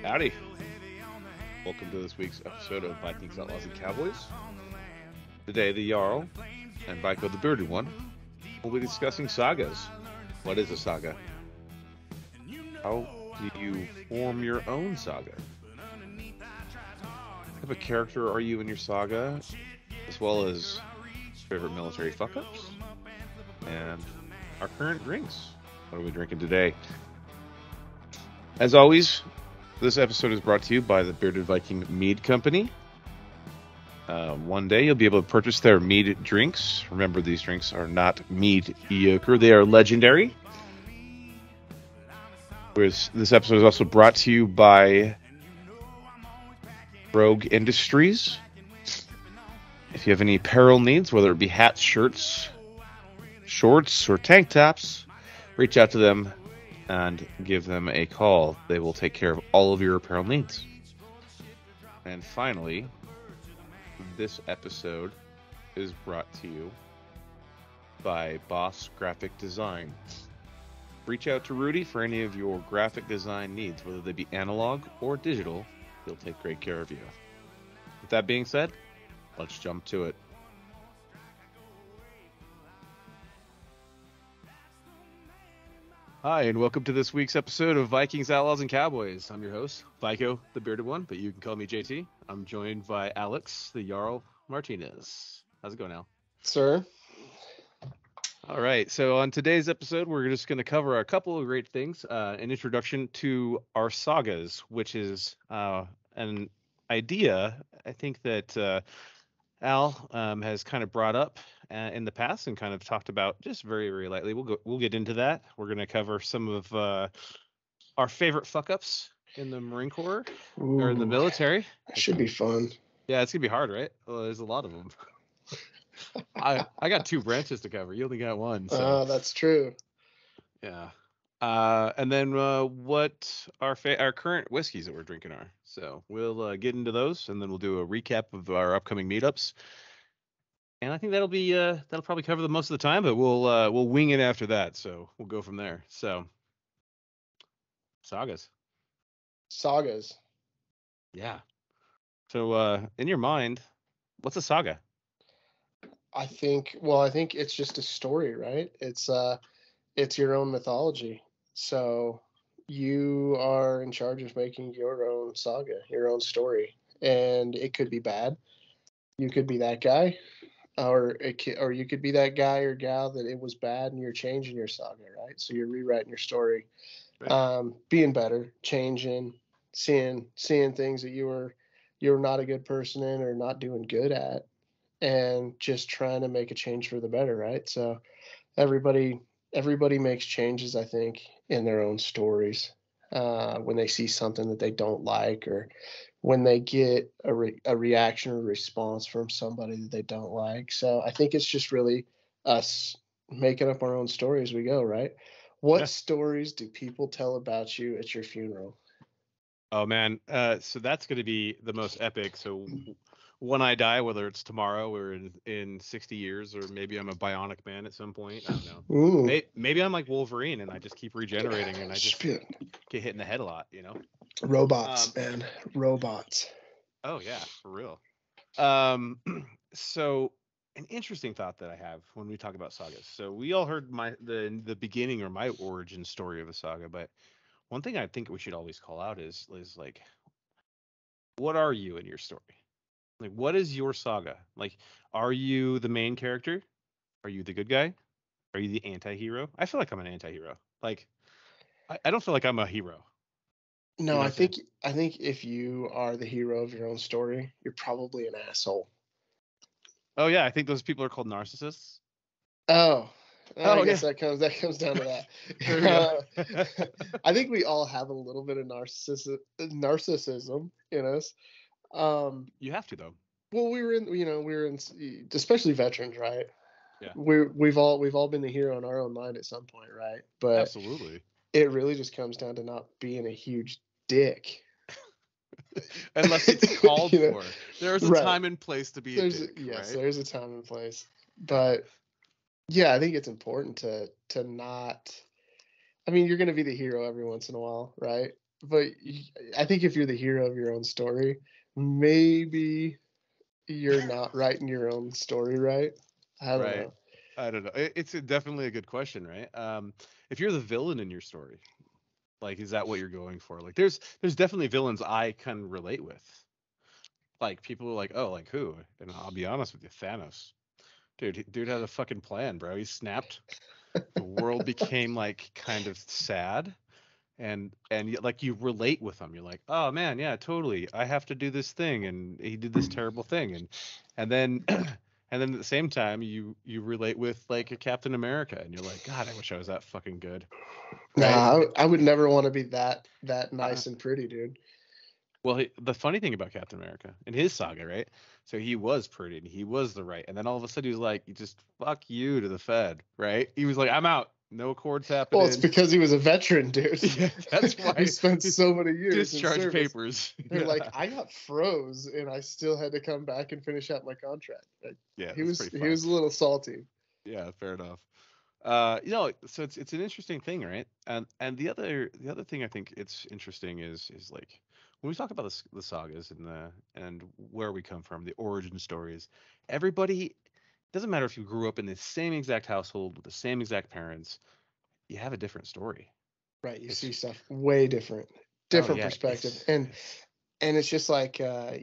Howdy. Welcome to this week's episode of Vikings, Outlaws, and Cowboys. Today, the Jarl and Viko the Bearded One will be discussing sagas. What is a saga? How do you form your own saga? What type of character are you in your saga? As well as favorite military fuck-ups? And our current drinks. What are we drinking today? As always, this episode is brought to you by the Bearded Viking Mead Company. One day you'll be able to purchase their mead drinks. Remember, these drinks are not mediocre. They are legendary. Whereas this episode is also brought to you by Rogue Industries. If you have any apparel needs, whether it be hats, shirts, shorts, or tank tops, reach out to them and give them a call. They will take care of all of your apparel needs. And finally, this episode is brought to you by Boss Graphic Design. Reach out to Rudy for any of your graphic design needs, whether they be analog or digital. He'll take great care of you. With that being said, let's jump to it. Hi, and welcome to this week's episode of Vikings, Outlaws, and Cowboys. I'm your host, Viko, the Bearded One, but you can call me JT. I'm joined by Alex, the Jarl Martinez. How's it going, Al? Sir? All right, so on today's episode, we're just going to cover a couple of great things. An introduction to our sagas, which is an idea I think that Al has kind of brought up in the past and kind of talked about just very, very lightly. We'll get into that. We're going to cover some of our favorite fuck ups in the Marine Corps or in the military. That should be fun. Yeah, it's gonna be hard, right? Well, there's a lot of them. I got two branches to cover. You only got one. So. That's true. Yeah. And then what our current whiskeys that we're drinking are. So we'll get into those, and then we'll do a recap of our upcoming meetups. And I think that'll probably cover the most of the time, but we'll wing it after that. So we'll go from there. So sagas. Yeah. So in your mind, what's a saga? I think it's just a story, right? It's your own mythology. So you are in charge of making your own saga, your own story, and it could be bad. You could be that guy, or you could be that guy or gal that it was bad, and you're changing your saga, right? So you're rewriting your story, right. Being better, changing, seeing things that you're not a good person in or not doing good at, and just trying to make a change for the better, right? So everybody makes changes, I think, in their own stories when they see something that they don't like, or when they get a reaction or response from somebody that they don't like. So I think it's just really us making up our own story as we go, right? What stories do people tell about you at your funeral? Oh man, so that's going to be the most epic. So when I die, whether it's tomorrow or in 60 years, or maybe I'm a bionic man at some point, I don't know. Ooh. Maybe I'm like Wolverine and I just keep regenerating and I just get hit in the head a lot, you know? Robots, man. Robots. Oh yeah, for real. So an interesting thought that I have when we talk about sagas. So we all heard the beginning or my origin story of a saga, but one thing I think we should always call out is like, what are you in your story? Like, what is your saga? Like, are you the main character? Are you the good guy? Are you the anti-hero? I feel like I'm an anti-hero. Like, I don't feel like I'm a hero. No, you know I think if you are the hero of your own story, you're probably an asshole. Oh yeah, I think those people are called narcissists. I guess that comes down to that. I think we all have a little bit of narcissism in us. You have to though. Well, we're in, especially veterans, right? Yeah. We've all been the hero in our own mind at some point, right? But absolutely, it really just comes down to not being a huge dick. Unless it's called for. There's a time and place to be a dick. Yes, right? There's a time and place. But yeah, I think it's important to not. I mean, you're going to be the hero every once in a while, right? I think if you're the hero of your own story, maybe you're not writing your own story right. I don't Right. know. I don't know. Definitely a good question, right? If you're the villain in your story, like, is that what you're going for? Like, there's definitely villains I can relate with. Like, people are like, oh, like who? And I'll be honest with you, Thanos. Dude had a fucking plan, bro. He snapped. The world became like kind of sad, like you relate with him. You're like, oh man, yeah, totally. I have to do this thing, and he did this terrible thing, and then and then at the same time you relate with like a Captain America, and you're like, God, I wish I was that fucking good, right? Nah, I would never want to be that Uh, nice and pretty, dude. well, the funny thing about Captain America in his saga, right? So he was pretty and he was the right, and then all of a sudden he was like, you just fuck you to the Fed, right? He was like, I'm out. No accords Well, it's happening. because he was a veteran, dude. Yeah, that's He why. spent so many years in Discharge service. papers. They're Yeah. like, I got froze, and I still had to come back and finish out my contract. Like, Yeah, he that's was pretty he fun. was a little salty. Yeah, fair enough. So it's an interesting thing, right? And the other thing I think it's interesting is like when we talk about the sagas and where we come from, the origin stories. Everybody, doesn't matter if you grew up in the same exact household with the same exact parents, you have a different story. Right, you It's see stuff way oh different yeah, perspective, and it's just like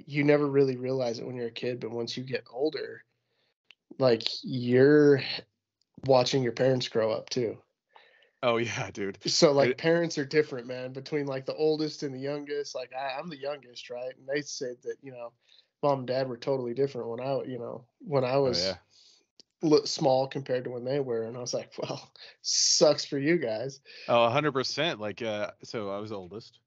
you never really realize it when you're a kid, but once you get older, like you're watching your parents grow up too. oh yeah, dude. So like It, parents are different, man, between like the oldest and the youngest. Like I'm the youngest, right? And they said that mom and dad were totally different when I oh was yeah. small compared to when they were, and I was like, well, sucks for you guys. Oh, 100%. Like, so I was the oldest,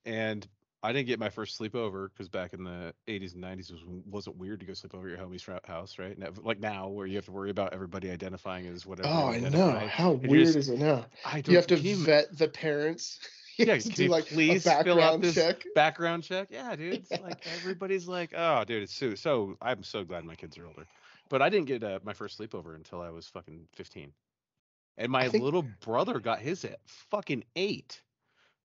and I didn't get my first sleepover because back in the 80s and 90s wasn't weird to go sleep over at your homie's house, right? Like now, where you have to worry about everybody identifying as whatever Oh, you I know. identify, How and you're weird just, is it now? I You have don't, to can you, vet the parents. You yeah, have to can do you like a please fill out background this check. background check? Yeah, dude. It's Yeah. like everybody's like, oh, dude, it's so. I'm so glad my kids are older, but I didn't get my first sleepover until I was fucking 15, and I my think little brother got his at fucking 8.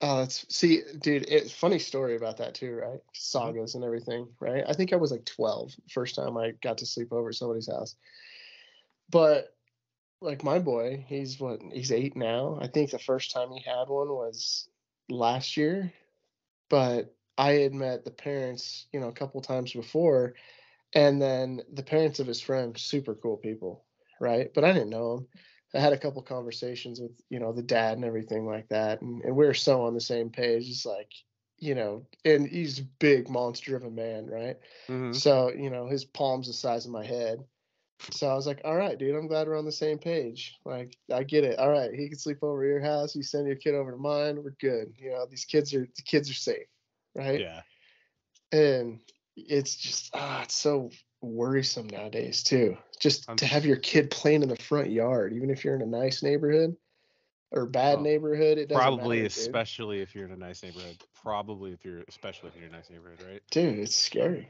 that's see, dude, it's funny story about that too, right? Hmm. Sagas and everything, right? I think I was like 12 first time I got to sleep over at somebody's house. But like my boy, he's 8 now. I think the first time he had one was last year, but I had met the parents, a couple times before, and then the parents of his friend, super cool people, right? But I didn't know him. I had a couple conversations with, the dad and everything like that, and we are so on the same page. It's like, and he's a big monster of a man, right? Hmm. So, his palm's the size of my head. So I was like, all right, dude, I'm glad we're on the same page. Like, I get it. All right, he can sleep over at your house. You send your kid over to mine. We're good. The kids are safe, right? Yeah. And it's just it's so worrisome nowadays too. Just I'm to have your kid playing in the front yard, even if you're in a nice neighborhood or bad oh, neighborhood, it doesn't probably matter, dude. especially if you're in a nice neighborhood. Especially if you're in a nice neighborhood, right? Dude, it's scary.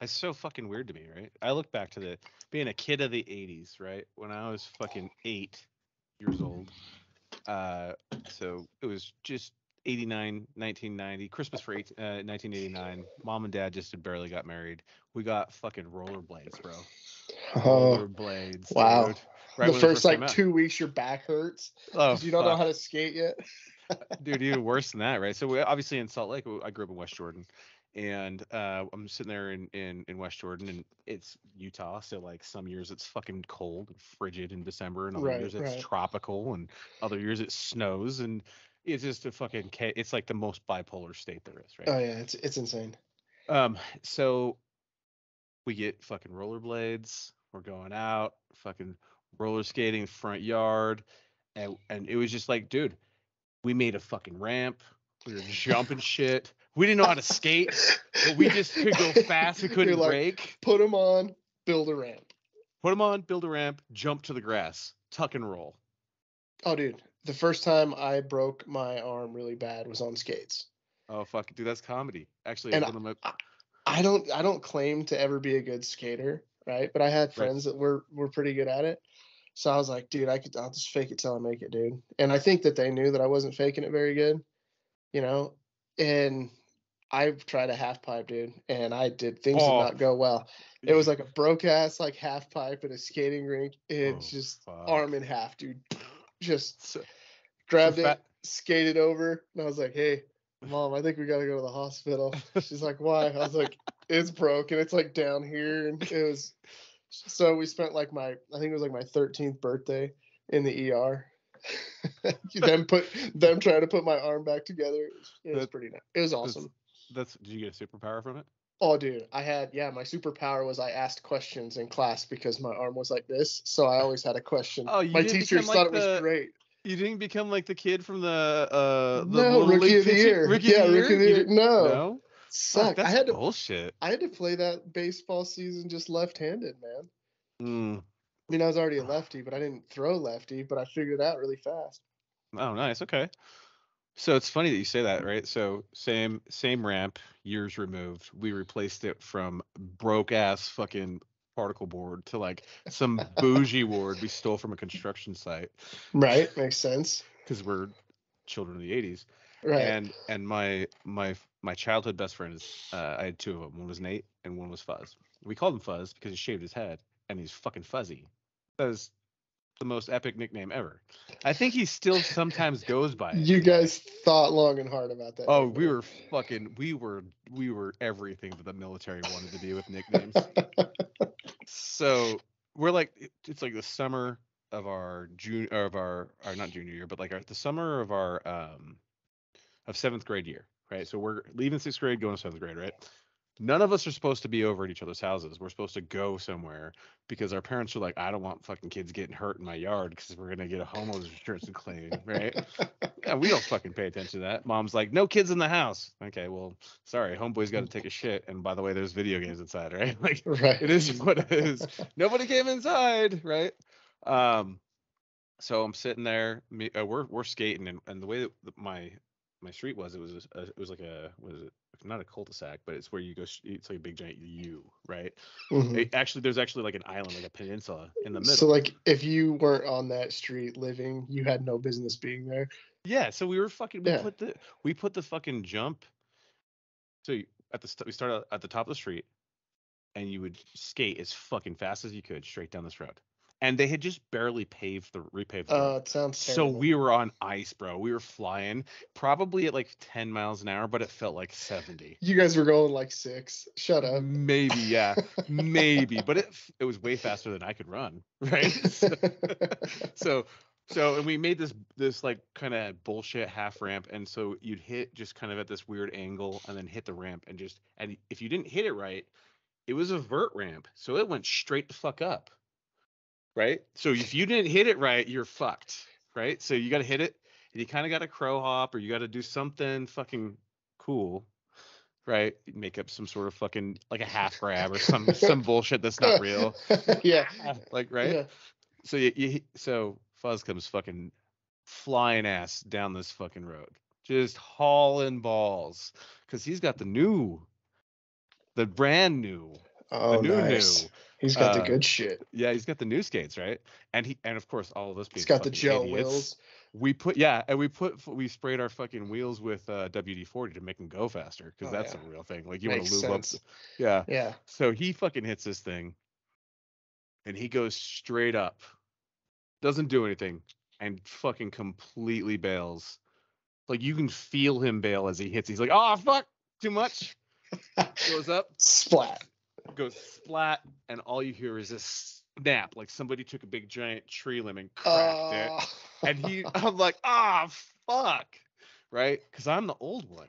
It's so fucking weird to me, right? I look back to the being a kid of the 80s, right? When I was fucking 8 years old. Uh, so it was just 89, 1990, Christmas for 1989. Mom and dad just had barely got married. We got fucking rollerblades, bro. Oh, Rollerblades, wow. dude. Right The when they first first came like out. 2 weeks, your back hurts Oh because you don't know fuck. how to skate yet. Dude, even worse than that, right? So we obviously in Salt Lake. I grew up in West Jordan, and I'm sitting there in West Jordan, and it's Utah. So like some years it's fucking cold and frigid in December, and other Right, years it's right. tropical, and other years it snows, and it's just a fucking it's like the most bipolar state there is, right? Oh yeah, it's insane. So we get fucking rollerblades. We're going out, fucking roller skating front yard, and it was just like, dude, we made a fucking ramp. We were jumping shit. We didn't know how to skate, but we just could go fast. We You're couldn't like, brake. put them on, build a ramp. Put them on, build a ramp, jump to the grass, tuck and roll. Oh, dude, the first time I broke my arm really bad was on skates. Oh fuck, dude, that's comedy. Actually, And one of my I, I don't claim to ever be a good skater, right? But I had right. friends that were pretty good at it. So I was like, dude, I'll just fake it till I make it, dude. And I think that they knew that I wasn't faking it very good, you know. and I've tried a half pipe, dude, and things did Oh, not go well. It was like a broke ass like half pipe at a skating rink. It's just fuck. arm in half, dude. Just So grabbed fat. it, skated over, and I was like, "Hey, mom, I think we gotta go to the hospital." She's like, "Why?" I was like, "It's broken. It's like down here." And it was so we spent like I think it was like my 13th birthday in the ER. them trying to put my arm back together. It was pretty nice. It was awesome. Did you get a superpower from it? Oh, dude, my superpower was I asked questions in class because my arm was like this, so I always had a question. Oh, you My didn't become teachers like thought it was great. you didn't become like the kid from the No, little rookie league of the pitching year. rookie of Yeah, the rookie year. of the You year. didn't? No, No. Fuck, sucked. that's bullshit. I had to play that baseball season just left-handed, man. Mm. I mean, I was already a lefty, but I didn't throw lefty, but I figured it out really fast. Oh, nice. Okay. So it's funny that you say that, right? So same ramp, years removed. We replaced it from broke ass fucking particle board to like some bougie board we stole from a construction site Right, makes sense. because we're children of the '80s. Right. And my childhood best friend is I had two of them. One was Nate and one was Fuzz. We called him Fuzz because he shaved his head and he's fucking fuzzy. That is the most epic nickname ever. I think he still sometimes goes by it You today. guys thought long and hard about that Oh, nickname. we were everything that the military wanted to be with nicknames. So we're like it's like the summer of our June of our not junior year, but like the summer of our of seventh grade year, right? So we're leaving sixth grade, going to seventh grade, right? None of us are supposed to be over at each other's houses. We're supposed to go somewhere because our parents are like, I don't want fucking kids getting hurt in my yard because we're gonna get a homeowner's insurance claim, right? And we don't fucking pay attention to that. Mom's like, no kids in the house. Okay, well, sorry, homeboy's got to take a shit. And by the way, there's video games inside, right? Like, Right. it is what it is. Nobody came inside, right? Um, so I'm sitting there. We're skating, and the way that my street was, it was like a was it not a cul-de-sac, but it's where you go. It's like a big giant U, right? Mhm. There's actually like an island, like a peninsula in the So, middle. like, if you weren't on that street living, you had no business being there. Yeah, so we were fucking. Yeah. We put the fucking jump. So we started at the top of the street, and you would skate as fucking fast as you could straight down this road. And they had just barely repaved the road. It sounds So terrible. we were on ice, bro. We were flying probably at like 10 miles an hour, but it felt like 70. You guys were going like 6. Shut up. Maybe, yeah, maybe, but it was way faster than I could run, right? So and we made this like kind of bullshit half ramp, and so you'd hit just kind of at this weird angle and then hit the ramp and if you didn't hit it right, it was a vert ramp, so it went straight the fuck up, right? So if you didn't hit it right, you're fucked, right? So you got to hit it, and you kind of got to crow hop, or you got to do something fucking cool, right? Make up some sort of fucking like a half grab or some bullshit that's not real, Yeah. like right. Yeah. So so Fuzz comes fucking flying ass down this fucking road, just hauling balls, because he's got the brand new, the Oh, new nice. new. He's got the Uh, good shit. yeah, he's got the new skates, right? And of course, all of us He's being got the fucking gel idiots, wheels. we sprayed our fucking wheels with WD-40 to make them go faster, because Oh, that's yeah. a real thing. Like you want to Makes lube up, sense. yeah. Yeah. So he fucking hits this thing, and he goes straight up, doesn't do anything, and fucking completely bails. Like you can feel him bail as he hits. He's like, oh fuck, too much. Goes up, Splat. goes splat, and all you hear is this snap, like somebody took a big giant tree limb and cracked it. Uh, And I'm like, ah, fuck, right? Because I'm the old one.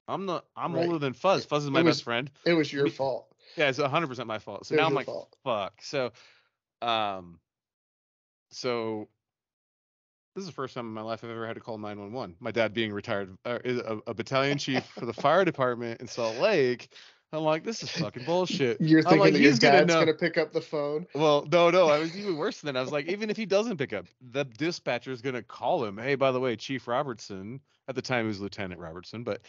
I'm right. older than Fuzz. Fuzz is It my best was friend. it was your fault. Yeah, it's 100% my fault. So It now was I'm your like, fault. fuck. Um, so this is the first time in my life I've ever had to call 911. My dad being retired, is a battalion chief for the fire department in Salt Lake. I'm like, this is fucking bullshit. You're I'm thinking like, that your he's gonna dad's know. gonna pick up the phone. Well, no. I was even worse than that. I was like, even if he doesn't pick up, the dispatcher is gonna call him. Hey, by the way, Chief Robertson. At the time, he was Lieutenant Robertson, but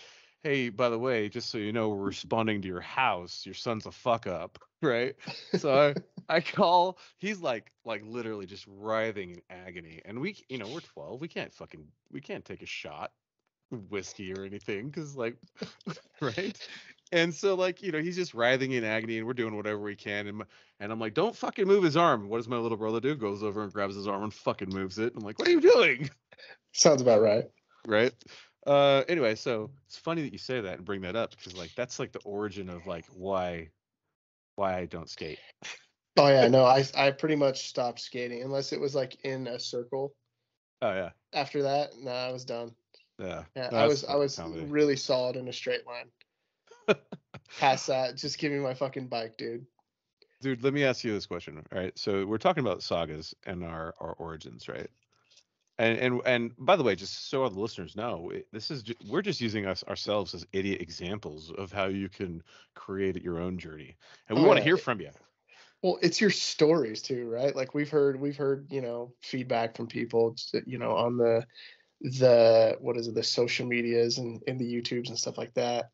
hey, by the way, just so you know, we're responding to your house. Your son's a fuck up, right? So I call. He's like literally just writhing in agony, and we're 12. We can't take a shot. whiskey or anything, because like, right? And so like, he's just writhing in agony, and we're doing whatever we can, and I'm like, don't fucking move his arm. What does my little brother do? Goes over and grabs his arm and fucking moves it. I'm like, what are you doing? Sounds about right. Right. Anyway, so it's funny that you say that and bring that up, because like that's like the origin of like why I don't skate. Oh yeah, no, I pretty much stopped skating unless it was like in a circle. Oh yeah. After that, nah, I was done. Yeah. Yeah, No, I that's was I fucking was comedy. really solid in a straight line. Past that, just give me my fucking bike, dude. Dude, let me ask you this question. All right. So we're talking about sagas and our origins, right? And by the way, just so all the listeners know, we're just using us ourselves as idiot examples of how you can create your own journey, and we Oh want to yeah. hear from you. Well, it's your stories too, right? Like we've heard, feedback from people, on the what is it, the social medias and in the YouTubes and stuff like that.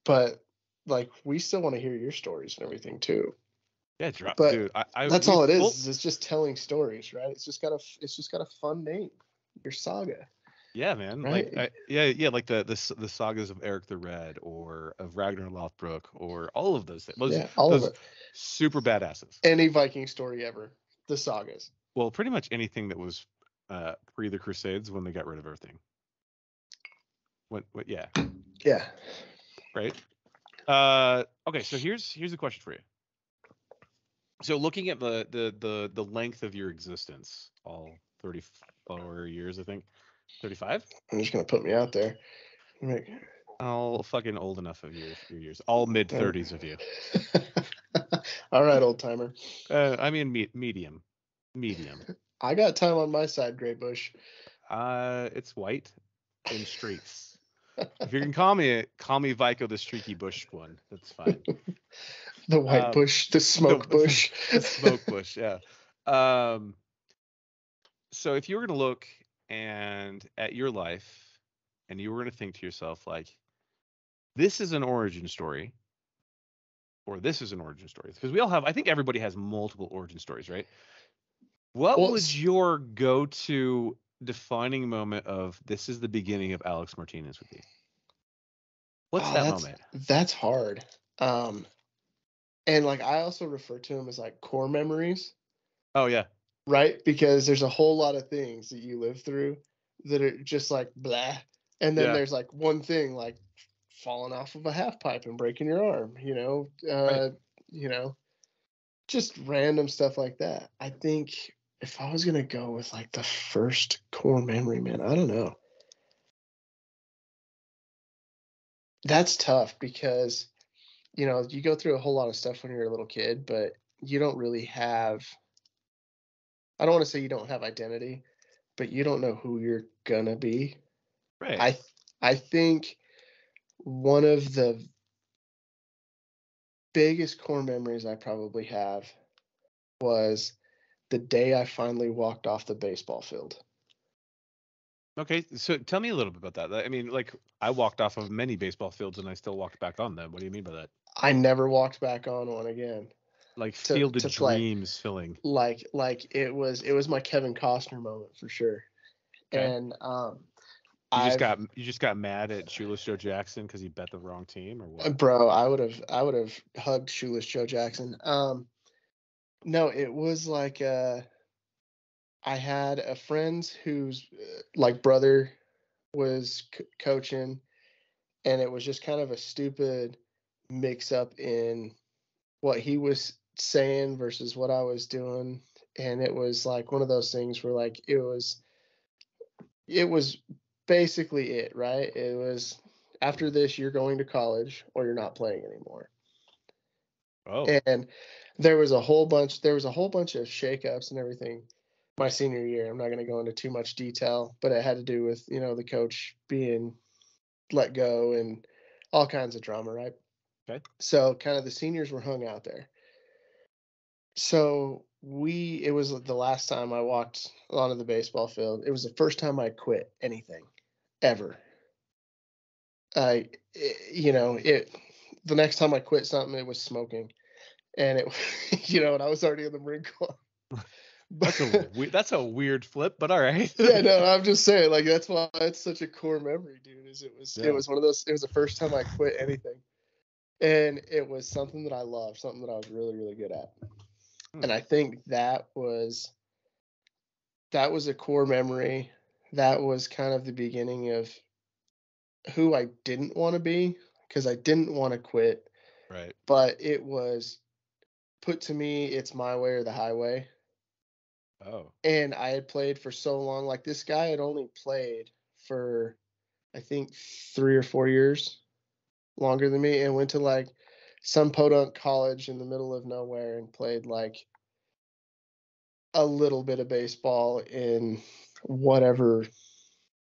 But like we still want to hear your stories and everything too. Yeah, But dude. I that's all it is. well, Is it's just telling stories, right? It's just got a fun name. Your saga, yeah, man. Like, right? yeah, like the sagas of Eric the Red or of Ragnar Lothbrok or all of those things. Those Yeah, all of those it. super badasses. Any Viking story ever. The sagas. Well, pretty much anything that was pre the Crusades when they got rid of everything. Yeah, Yeah. right. Okay, so here's a question for you. So looking at the length of your existence, all 34 years, I think, 35. I'm just gonna put me out there. All fucking old enough of your years, all mid 30s of you. All right, old timer. I mean medium. I got time on my side, Gray Bush. It's white in streaks. If you can call me Viko the streaky bush one, that's fine. The white Um, bush, the the smoke the, bush. the smoke bush, yeah. Um, so if you were going to look and at your life, and you were going to think to yourself like, this is an origin story, or this is an origin story, because we all have, I think everybody has multiple origin stories, right? What Well, would your go-to defining moment of this is the beginning of Alex Martinez would be? What's oh, that that's moment? that's hard. Um, and like I also refer to them as like core memories, Oh yeah, right? Because there's a whole lot of things that you live through that are just like blah, and then yeah, there's like one thing like falling off of a half pipe and breaking your arm. right. You know, just random stuff like that. I think if I was gonna go with like the first core memory, man, I don't know. That's tough because you go through a whole lot of stuff when you're a little kid, but you don't really have. I don't want to say you don't have identity, but you don't know who you're gonna be. Right. I I think one of the biggest core memories I probably have was the day I finally walked off the baseball field. Okay, so tell me a little bit about that. I mean, like I walked off of many baseball fields and I still walked back on them. What do you mean by that? I never walked back on one again Like to field of to play. dreams filling. Like it was my Kevin Costner moment for sure. Okay. And You just I've got you just got mad at Shoeless Joe Jackson because he bet the wrong team or what? bro, I would have hugged Shoeless Joe Jackson. No, it was like I had a friend whose like brother was coaching, and it was just kind of a stupid mix up in what he was saying versus what I was doing, and it was like one of those things where like it was basically it, right? It was after this you're going to college or you're not playing anymore. Oh, And there was a whole bunch of shakeups and everything my senior year. I'm not going to go into too much detail, but it had to do with, the coach being let go and all kinds of drama, right? okay. So kind of the seniors were hung out there. So it was the last time I walked onto the baseball field. It was the first time I quit anything ever. I, the next time I quit something, it was smoking, and and I was already in the Marine Corps. That's a weird flip, but all right. Yeah, no, I'm just saying, like, that's why it's such a core memory, dude. It Yeah. was one of those. It was the first time I quit anything, and it was something that I loved, something that I was really, really good at, and I think that was a core memory. That was kind of the beginning of who I didn't want to be, because I didn't want to quit, Right. but it was put to me, it's my way or the highway. Oh. And I had played for so long. Like, this guy had only played for, I think, 3 or 4 years longer than me, and went to like some podunk college in the middle of nowhere and played like a little bit of baseball in whatever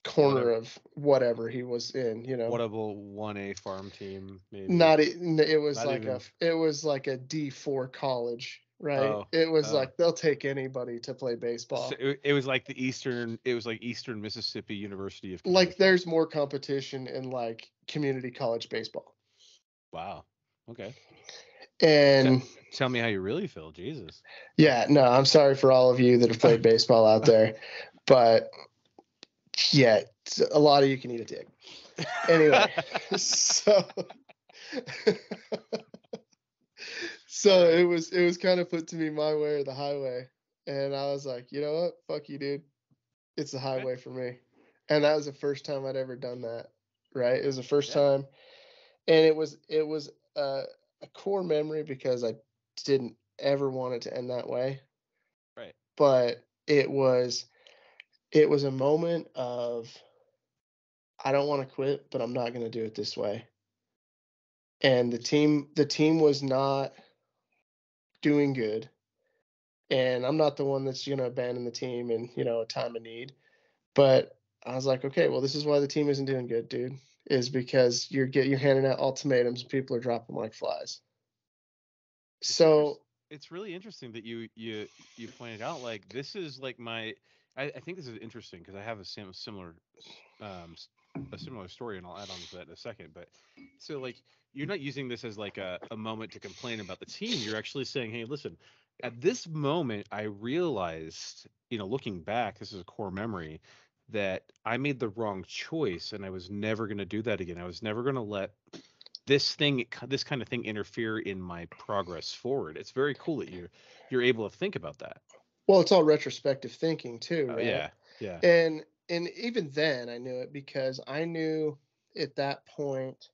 corner of whatever he was in, Whatever 1A farm team, maybe. Not it was Not like even... it was like a D4 college, right? Oh. It was like they'll take anybody to play baseball. So it was like Eastern Mississippi University of Like, Kentucky. there's more competition in like community college baseball. Wow. Okay. And Tell me how you really feel, Jesus. yeah, no, I'm sorry for all of you that have played baseball out there, but yeah, a lot of you can eat a dick. Anyway, so it was kind of put to me my way or the highway, and I was like, you know what, fuck you, dude, it's the highway for me. And that was the first time I'd ever done that, right? It was the first time, and it was a core memory because I didn't ever want it to end that way, Right. but it was a moment of, I don't want to quit, but I'm not going to do it this way. And the team was not doing good, and I'm not the one that's going to abandon the team in, a time of need. But I was like, okay, well, this is why the team isn't doing good, dude, is because you're handing out ultimatums and people are dropping like flies. So It's really interesting that you pointed out, like, this is like I think this is interesting because I have a similar a similar story, and I'll add on to that in a second. But so, like, you're not using this as like a moment to complain about the team. You're actually saying, hey, listen, at this moment I realized, looking back, this is a core memory, that I made the wrong choice, and I was never going to do that again. I was never going to let this kind of thing interfere in my progress forward. It's very cool that you're able to think about that. well, it's all retrospective thinking too, right? Yeah. Yeah. And even then I knew it, because I knew at that point,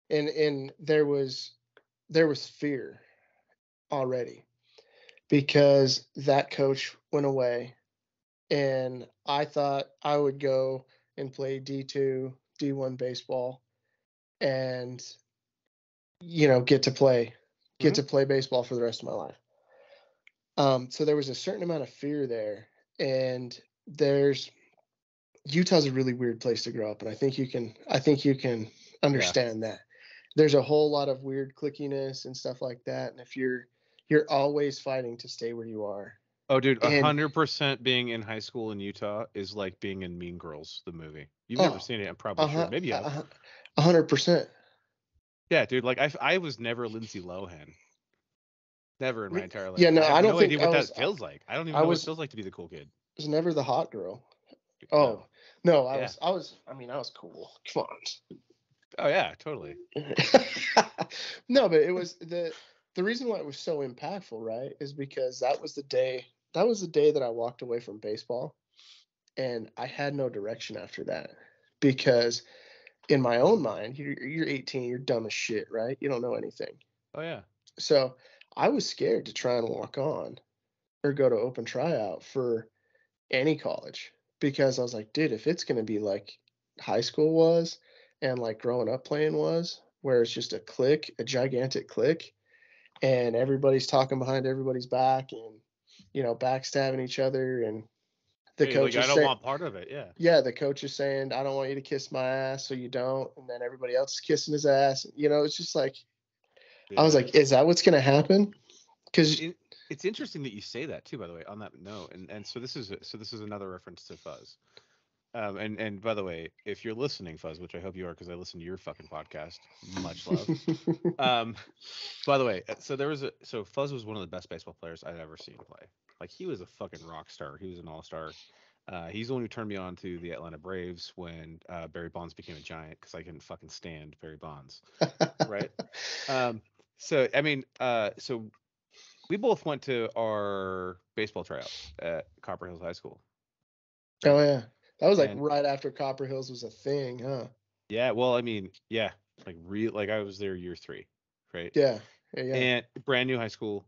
and there was fear already, because that coach went away, and I thought I would go and play D2, D1 baseball, and get to play baseball for the rest of my life. So there was a certain amount of fear there, and Utah's a really weird place to grow up, and I think you can understand that. There's a whole lot of weird clickiness and stuff like that, and if you're always fighting to stay where you are. Oh, dude, And 100% being in high school in Utah is like being in Mean Girls, the movie. You've never oh, seen it, I'm probably sure. Maybe you have. 100%. Yeah, dude, like I was never Lindsay Lohan. Never in my entire life. Yeah, no, I have I don't no idea think what that feels like. I don't even I know what it was feels like to be the cool kid. never the hot girl. No. Oh, no, Yeah. I mean, I was cool. Come Oh yeah, totally. on. No, but it was the reason why it was so impactful, right? Is because that was the day that I walked away from baseball, and I had no direction after that, because in my own mind, you're 18, you're dumb as shit, right? You don't know anything. Oh yeah. So I was scared to try and walk on or go to open tryout for any college, because I was like, dude, if it's going to be like high school was, and like growing up playing was, where it's just a gigantic clique, and everybody's talking behind everybody's back, and backstabbing each other, and the Hey, like, coach I is don't saying, want part of it. Yeah. yeah, the coach is saying, I don't want you to kiss my ass, so you don't, and then everybody else is kissing his ass. It's just like, I was Yeah. like, is that what's going to happen? Because It's interesting that you say that too, by the way, on that note. And so this is another reference to Fuzz. And by the way, if you're listening, Fuzz, which I hope you are, because I listen to your fucking podcast, much love. Um, by the way, so Fuzz was one of the best baseball players I've ever seen play. Like he was a fucking rock star. He was an all star. He's the one who turned me on to the Atlanta Braves when Barry Bonds became a Giant because I couldn't fucking stand Barry Bonds, right? Um, so I mean, so we both went to our baseball tryouts at Copper Hills High School, Oh right? yeah, that was like And right after Copper Hills was a thing, huh? yeah, well, I mean, yeah, like I was there year 3, right? Yeah, yeah. And brand new high school,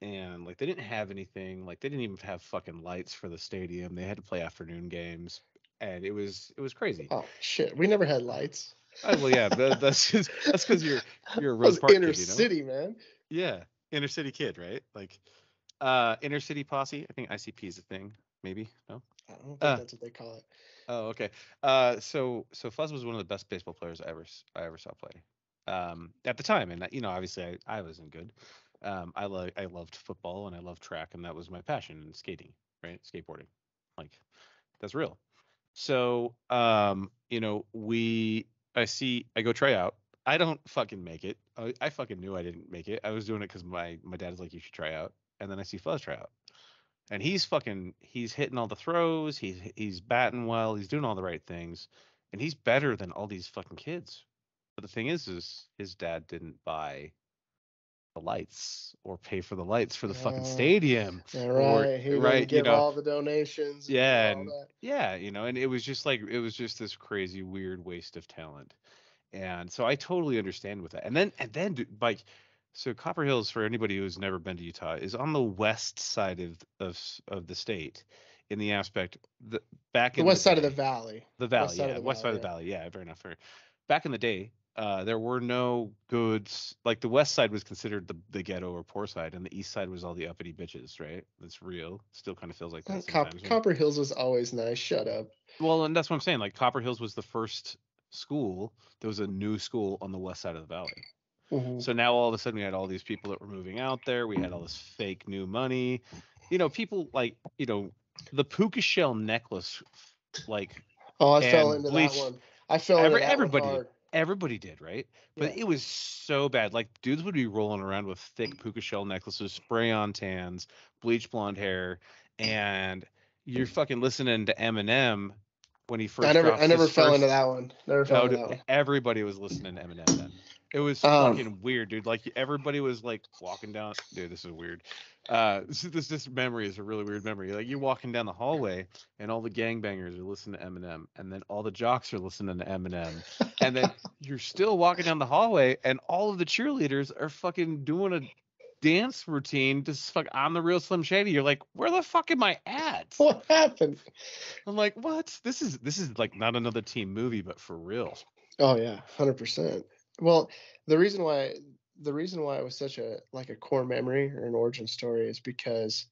and like they didn't have anything, like they didn't even have fucking lights for the stadium. They had to play afternoon games, and it was crazy. Oh shit, we never had lights. Well, yeah, but that's because you're a I Rose was Park inner kid, you know? city, man. Yeah, inner city kid, right? Like inner city posse. I think ICP is a thing, maybe. No. I don't think Uh that's what they call it. oh, okay. So Fuzz was one of the best baseball players I ever saw play. At the time, and obviously I wasn't good. I loved football and I loved track, and that was my passion, and skating, right? Skateboarding, like that's real. So I go try out. I don't fucking make it. I fucking knew I didn't make it. I was doing it because my dad's like, you should try out, and then I see Fuzz try out, and he's hitting all the throws, he's batting well, he's doing all the right things, and he's better than all these fucking kids. But the thing is his dad didn't buy the lights or pay for the lights for the fucking Uh, stadium, yeah, or right. He didn't right, give all the donations and do yeah, all and that. yeah, and it was just this crazy weird waste of talent. And so I totally understand with that. And then like, so Copper Hills, for anybody who's never been to Utah, is on the west side of the state, in the aspect the back The in the west side of the day, valley. the West valley, side of yeah, the west side valley. of the Yeah. valley, yeah, very enough. Back in the day, there were no goods. Like the west side was considered the ghetto or poor side, and the east side was all the uppity bitches, right? That's real. Still kind of feels like that sometimes. Copper Hills was always nice. Shut up. Well, and that's what I'm saying. Like Copper Hills was the first school. There was a new school on the west side of the valley. Hmm. So now all of a sudden we had all these people that were moving out there. We had all this fake new money. People like, the puka shell necklace, like, Oh, I fell and into that bleach. one. I fell into that one Everybody, hard. everybody did, right? But Yeah. it was so bad. Like dudes would be rolling around with thick puka shell necklaces, spray on tans, bleach blonde hair, and you're fucking listening to Eminem when he I first never I drops never his fell into first. that one. Never fell Oh, into dude, that one. everybody was listening to Eminem then. It was Um, fucking weird, dude. Like everybody was like walking down. Dude, this is weird. This memory is a really weird memory. Like you're walking down the hallway, and all the gangbangers are listening to Eminem, and then all the jocks are listening to Eminem, and then you're still walking down the hallway, and all of the cheerleaders are fucking doing a dance routine to fuck I'm the real Slim Shady. You're like, where the fuck am I at? what happened? I'm like, what? This is like not another teen movie, but for real. Oh yeah, 100%. Well, the reason why it was such a like a core memory or an origin story is because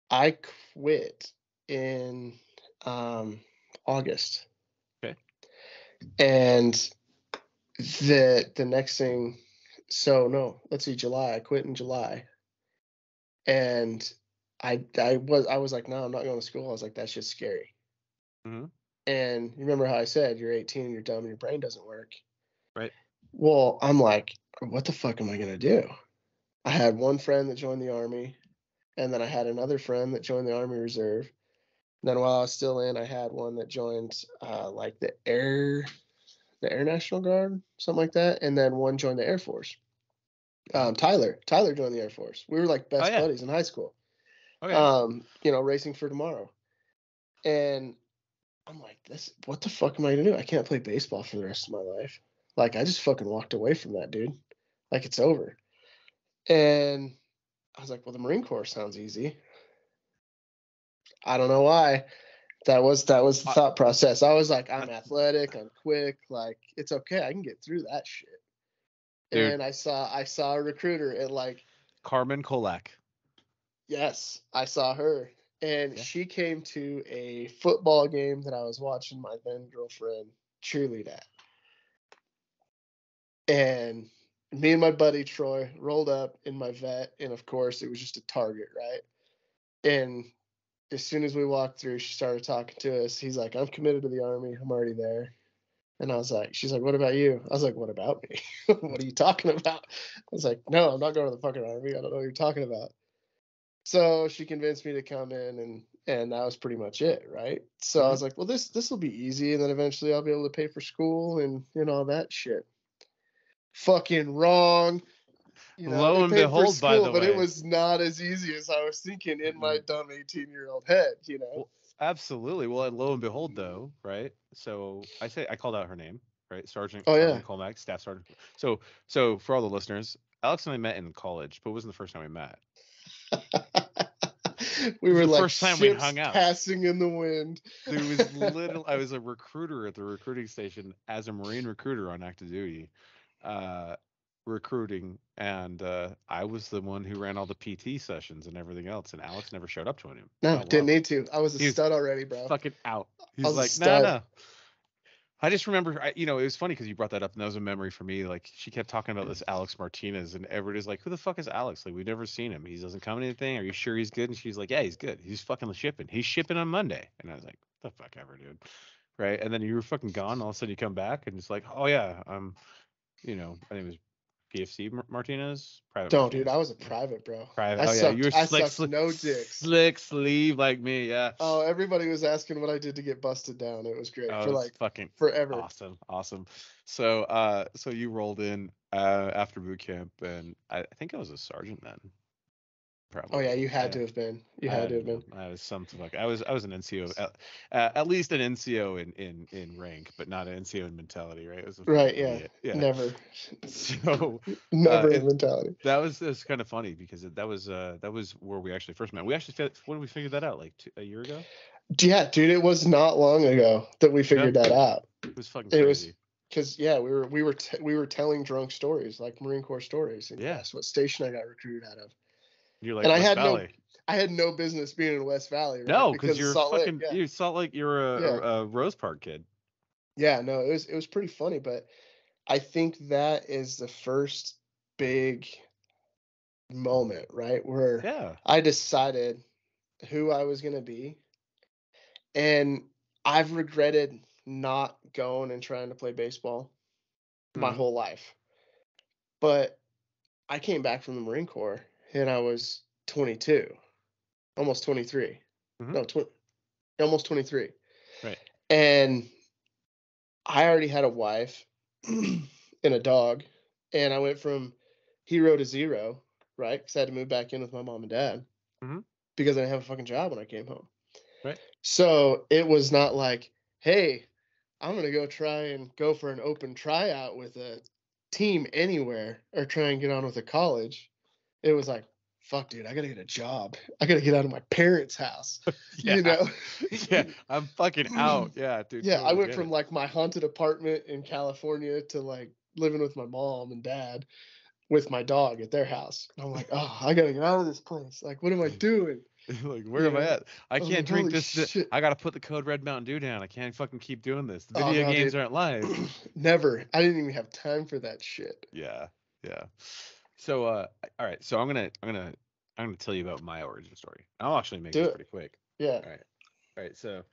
I quit in August, Okay. and the next thing. So no, let's see, July. I quit in July, and I was like, no, I'm not going to school. I was like, that's just scary. Hmm. And you remember how I said you're 18 and you're dumb and your brain doesn't work. Right. Well, I'm like, what the fuck am I gonna do? I had one friend that joined the army, and then I had another friend that joined the Army Reserve. And then while I was still in, I had one that joined like the Air National Guard, something like that, and then one joined the Air Force. Hmm. Tyler joined the Air Force. We were like Oh best yeah. buddies in high school. Okay. Racing for tomorrow. And I'm like, this, what the fuck am I gonna do? I can't play baseball for the rest of my life. Like, I just fucking walked away from that, dude. Like, it's over. And I was like, well, the Marine Corps sounds easy. I don't know why. That was the I, thought process. I was like, I, I'm athletic, I'm quick, like it's okay, I can get through that shit. dude, And I saw a recruiter and like, Carmen Kolak. yes, I saw her. And Yeah. she came to a football game that I was watching my then girlfriend cheerlead at. And me and my buddy Troy rolled up in my vet, and of course it was just a Target, right? And as soon as we walked through, she started talking to us. He's like, I'm committed to the Army. I'm already there. And I was like, she's like, what about you? I was like, what about me? What are you talking about? I was like, no, I'm not going to the fucking Army. I don't know what you're talking about. So she convinced me to come in, and that was pretty much it, right? So I was like, well, this will be easy, and then eventually I'll be able to pay for school and all that shit. Fucking wrong. Lo It and paid for behold, by school, the but it way. was not as easy as I was thinking in my dumb 18-year-old head, Well, absolutely. Well, and lo and behold, though, right? So I called out her name, right? Sergeant Oh Carmen yeah. Colmack, Staff Sergeant. So for all the listeners, Alex and I met in college, but it wasn't the first time we met. We It was were the like first time we ships hung out. passing in the wind. There was I was a recruiter at the recruiting station as a Marine recruiter on active duty, recruiting, and I was the one who ran all the PT sessions and everything else, and Alex never showed up to him. No, Not didn't once. need to. I was a He was stud already, bro. fucking out. I He's was a like, no, stud. no. I just remember, it was funny because you brought that up, and that was a memory for me. Like, she kept talking about this Alex Martinez, and everybody's like, who the fuck is Alex? Like, we've never seen him. He doesn't come in anything. Are you sure he's good? And she's like, yeah, he's good. He's fucking shipping. He's shipping on Monday. And I was like, the fuck ever, dude. Right? And then you were fucking gone. All of a sudden you come back, and it's like, oh, yeah, I think it was PFC Martinez, Private Don't, dude. Martinez. I was a private, bro. Private. I Oh, yeah, you were sucked no dicks. slick sleeve like me, yeah. Oh, everybody was asking what I did to get busted down. It was great for like fucking forever. Awesome. So you rolled in after boot camp, and I think I was a sergeant then. Probably. Oh yeah, you had to have been. You had to have been. I was something like I was an NCO, at least an NCO in rank, but not an NCO in mentality, right? It was Right, yeah. idiot. Yeah. Never. So Never in mentality. That was kind of funny because that was where we actually first met. We actually when did we figure that out? Like a year ago? Yeah, dude, it was not long ago that we figured that out. It was fucking crazy. It was because we were telling drunk stories, like Marine Corps stories. And guess what station I got recruited out of? You're like, and West Valley. I had no business being in West Valley. Right? No, because you're Salt fucking Lake, yeah. you're Salt Lake. You're a Rose Park kid. Yeah, no, it was pretty funny, but I think that is the first big moment, right, where I decided who I was gonna be, and I've regretted not going and trying to play baseball my whole life. But I came back from the Marine Corps and I was 22, almost 23. No, almost 23. Right. And I already had a wife and a dog, and I went from hero to zero, right? Because I had to move back in with my mom and dad because I didn't have a fucking job when I came home. Right. So it was not like, hey, I'm going to go try and go for an open tryout with a team anywhere or try and get on with a college. It was like, fuck, dude, I got to get a job. I got to get out of my parents' house. You know? Yeah, I'm fucking out. Yeah, dude. Yeah, totally I went from like my haunted apartment in California to like living with my mom and dad with my dog at their house. And I'm like, oh, I got to get out of this place. Like, what am I doing? Like, where am I at? I can't drink this. Shit. I got to put the Code Red Mountain Dew down. I can't fucking keep doing this. The video games aren't live. Never. I didn't even have time for that shit. Yeah. So, all right. So I'm gonna tell you about my origin story. I'll actually make this pretty quick. Yeah. All right. So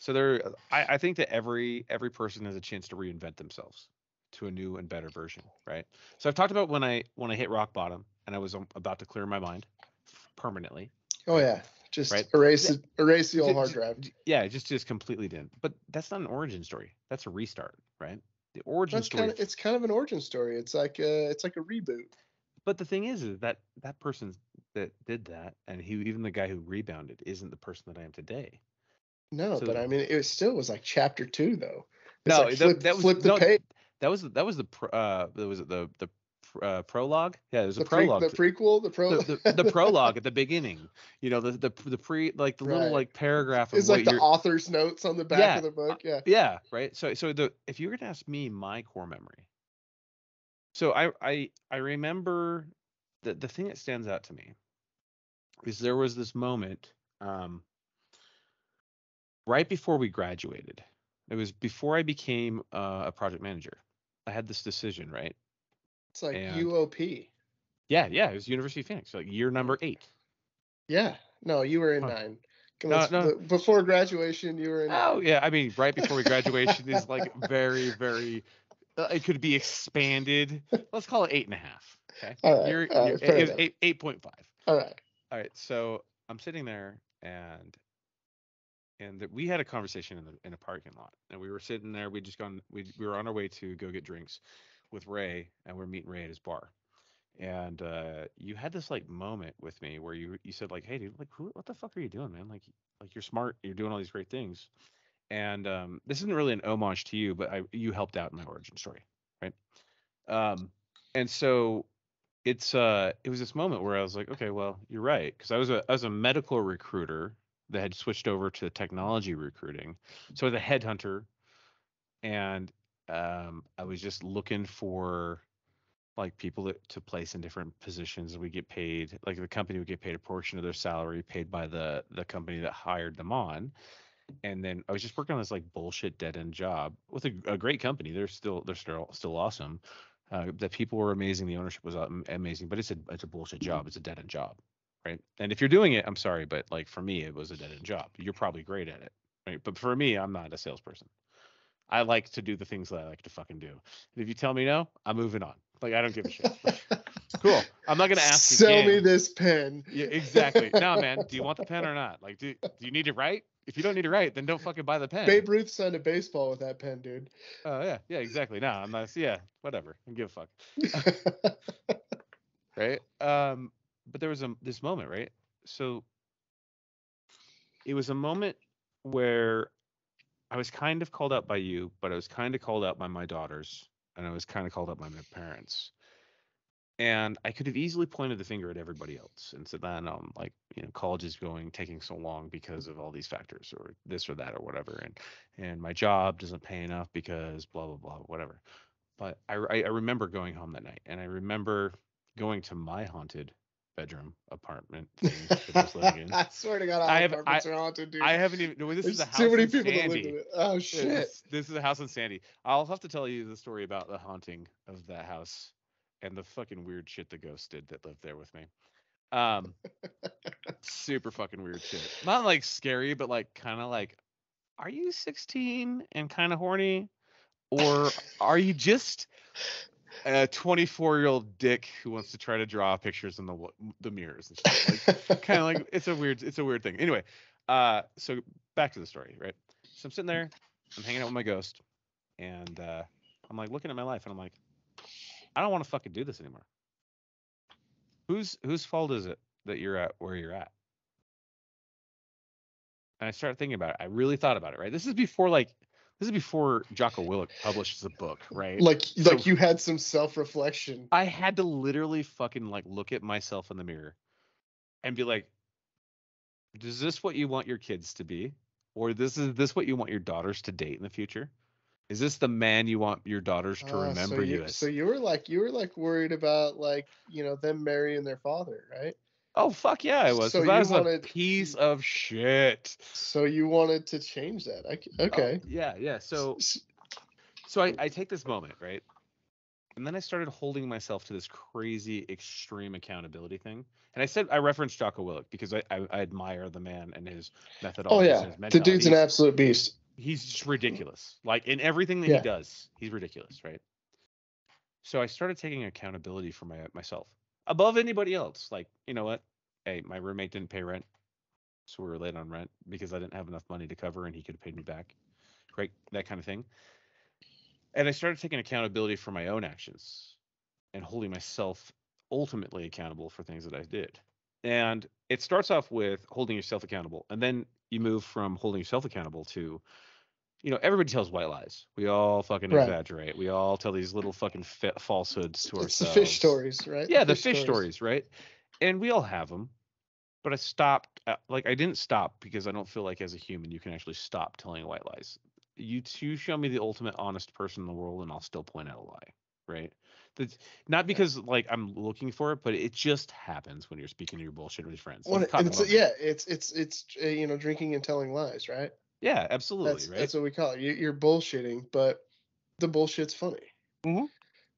there, I think that every person has a chance to reinvent themselves to a new and better version, right? So I've talked about when I hit rock bottom and I was about to clear my mind permanently. Oh yeah, just erase the old hard drive. Yeah, just completely didn't. But that's not an origin story. That's a restart, right? The origin story. It's kind of an origin story. It's like a reboot. But the thing is that person that did that, and even the guy who rebounded, isn't the person that I am today. No, but I mean, it was like chapter 2 though. It's flip the page. That was the prologue. Yeah, there's a prologue. The prequel, the prologue at the beginning. You know, the like the little like paragraph of it's like the author's notes on the back of the book. Yeah, right. So if you were to ask me my core memory, so I remember the thing that stands out to me is there was this moment right before we graduated. It was before I became a project manager. I had this decision, right? It's like UOP. Yeah, it was University of Phoenix, like year number 8. Yeah, no, you were in 9 No. Before graduation, you were in. Oh yeah, I mean, right before we graduation is like very, very. It could be expanded. Let's call it 8.5. Okay, All right, fair it was enough. 8.5. All right. All right, so I'm sitting there we had a conversation in a parking lot, and we were sitting there. We were on our way to go get drinks with Ray, and we're meeting Ray at his bar. And you had this like moment with me where you said like, hey dude, like what the fuck are you doing, man? Like you're smart, you're doing all these great things. And this isn't really an homage to you, but you helped out in my origin story, right? Um, and so it was this moment where I was like, okay, well, you're right, because I was a medical recruiter that had switched over to technology recruiting. So I was a headhunter, and I was just looking for like people to place in different positions. We get paid, like the company would get paid a portion of their salary paid by the company that hired them on. And then I was just working on this like bullshit dead end job with a great company. They're still awesome. The people were amazing. The ownership was amazing, but it's a bullshit job. It's a dead end job, right? And if you're doing it, I'm sorry, but like for me, it was a dead end job. You're probably great at it, right? But for me, I'm not a salesperson. I like to do the things that I like to fucking do. And if you tell me no, I'm moving on. Like I don't give a shit. Cool. I'm not gonna ask Sell again. me this pen. Yeah, exactly. No, man. Do you want the pen or not? Like, do you need to write? If you don't need to write, then don't fucking buy the pen. Babe Ruth signed a baseball with that pen, dude. Oh yeah, exactly. No, I'm not. Yeah, whatever. I don't give a fuck. Right. But there was this moment, right? So it was a moment where I was kind of called out by you, but I was kind of called out by my daughters, and I was kind of called out by my parents. And I could have easily pointed the finger at everybody else and said, "Man, like college is taking so long because of all these factors, or this or that, or whatever, and my job doesn't pay enough because blah blah blah, whatever." But I remember going home that night, and I remember going to my haunted bedroom apartment thing that I was living in. I swear to God, all apartments are haunted, dude. I haven't even. No, this There's is a house too many in people Sandy. that live in it. Oh shit! This is a house in Sandy. I'll have to tell you the story about the haunting of that house and the fucking weird shit the ghost did that lived there with me. Super fucking weird shit. Not like scary, but like kind of like, are you 16 and kind of horny, or are you just a 24-year-old dick who wants to try to draw pictures in the mirrors and shit? Like, kind of like it's a weird thing. Anyway, so back to the story, right? So I'm sitting there, I'm hanging out with my ghost, and I'm like looking at my life, and I'm like, I don't want to fucking do this anymore. Whose fault is it that you're at where you're at? And I started thinking about it. I really thought about it, right? This is before Jocko Willink publishes a book, right? Like you had some self-reflection. I had to literally fucking like look at myself in the mirror and be like, is this what you want your kids to be? Or is this what you want your daughters to date in the future? Is this the man you want your daughters to remember you as? So you were like worried about like, them marrying their father, right? Oh fuck yeah, I was. So that was a piece of shit. So you wanted to change that. Okay. Oh, yeah. So I take this moment, right? And then I started holding myself to this crazy extreme accountability thing. And I referenced Jocko Willink because I admire the man and his methodology. Oh yeah, the dude's an absolute beast. He's just ridiculous. Like in everything that he does, he's ridiculous, right? So I started taking accountability for myself above anybody else. Like, you know what? Hey, my roommate didn't pay rent, so we were late on rent because I didn't have enough money to cover, and he could have paid me back. Right, that kind of thing. And I started taking accountability for my own actions and holding myself ultimately accountable for things that I did. And it starts off with holding yourself accountable, and then you move from holding yourself accountable to, everybody tells white lies. We all fucking exaggerate. We all tell these little fucking falsehoods to ourselves. It's the fish stories, right? Yeah, the fish stories, right? And we all have them. But I stopped. I didn't stop because I don't feel like as a human you can actually stop telling white lies. You show me the ultimate honest person in the world, and I'll still point out a lie, right? That's not because like I'm looking for it, but it just happens when you're speaking to your bullshit with your friends. It's drinking and telling lies, right? Yeah, absolutely. That's what we call it. You're bullshitting, but the bullshit's funny. Mm-hmm.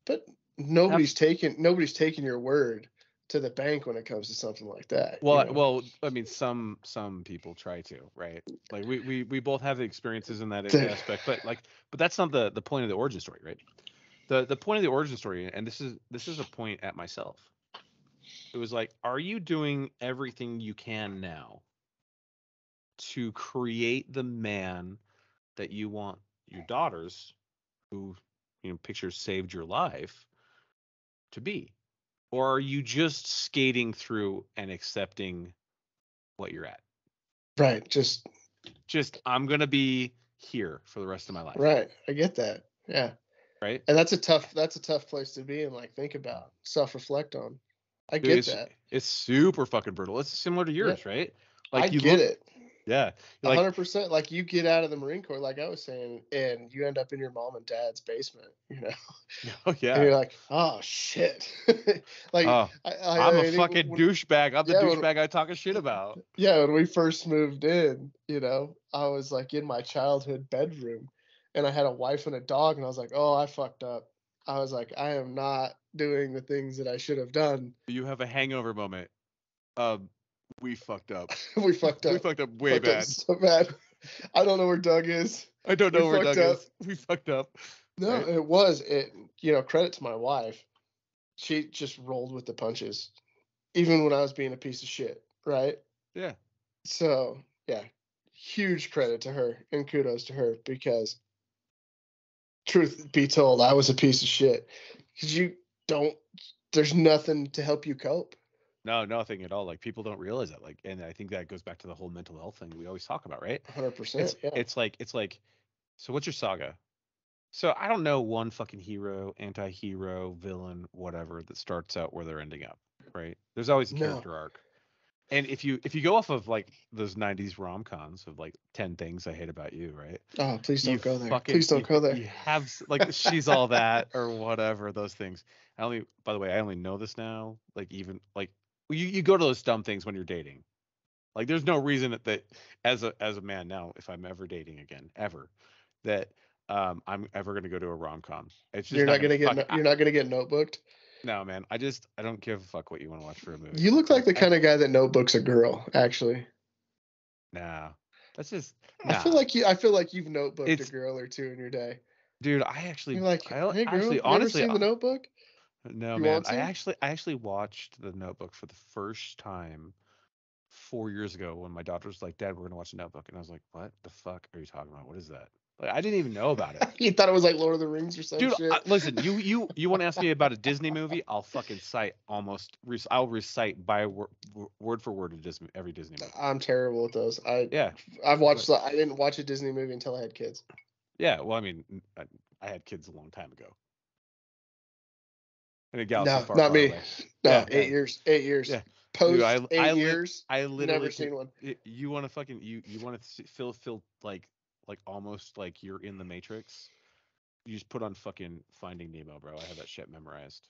But nobody's taking your word to the bank when it comes to something like that. Well, I mean, some people try to, right? Like we both have the experiences in that aspect, but that's not the point of the origin story, right? The point of the origin story, and this is a point at myself. It was like, are you doing everything you can now to create the man that you want your daughters, who pictures saved your life, to be? Or are you just skating through and accepting what you're at? Right. Just I'm going to be here for the rest of my life. Right. I get that. Yeah. Right. And that's a tough place to be and like think about, self-reflect on. I get that. It's super fucking brutal. It's similar to yours, right? Like I get it. Yeah. 100%. Like you get out of the Marine Corps, like I was saying, and you end up in your mom and dad's basement, Oh yeah. And you're like, oh shit. Like I'm a fucking douchebag. I'm the douchebag I talk a shit about. Yeah, when we first moved in, I was like in my childhood bedroom and I had a wife and a dog and I was like, oh, I fucked up. I was like, I am not doing the things that I should have done. You have a hangover moment. We fucked up. We fucked up. We fucked up way bad. So bad. I don't know where Doug is. I don't know where Doug is. We fucked up. No, right? Credit to my wife. She just rolled with the punches, even when I was being a piece of shit, right? Yeah. So, yeah, huge credit to her and kudos to her because, truth be told, I was a piece of shit. Because there's nothing to help you cope. No, nothing at all. Like, people don't realize that. Like, and I think that goes back to the whole mental health thing we always talk about, right? 100%. It's like, so what's your saga? So I don't know one fucking hero, anti-hero, villain, whatever, that starts out where they're ending up, right? There's always a character arc. And if you go off of like those 90s rom-coms of like 10 Things I Hate About You, right? Oh, please don't go there. Please don't go there. You have like She's All That or whatever, those things. By the way, I only know this now. Like, even like you go to those dumb things when you're dating. Like, there's no reason that as a man now, if I'm ever dating again, ever, that I'm ever gonna go to a rom-com. It's just you're not gonna get notebooked. No, man. I don't give a fuck what you want to watch for a movie. You look like the kind of guy that notebooks a girl, actually. Nah. That's just I feel like you've notebooked a girl or two in your day. Dude, I actually You're like, hey girl, you honestly ever seen The Notebook? No, man. I actually watched The Notebook for the first time 4 years ago when my daughter was like, Dad, we're gonna watch The Notebook. And I was like, what the fuck are you talking about? What is that? Like, I didn't even know about it. You thought it was like Lord of the Rings or something. Dude, listen, you want to ask me about a Disney movie? I'll fucking I'll recite by word for word every Disney movie. I'm terrible at those. I didn't watch a Disney movie until I had kids. Yeah, well, I mean, I had kids a long time ago. In a galaxy far, not far me. away. No, yeah, 8 years. 8 years. Yeah. Post Dude, 8 years. I literally never seen one. You want to fucking you want to feel like almost like you're in the Matrix. You just put on fucking Finding Nemo, bro. I have that shit memorized.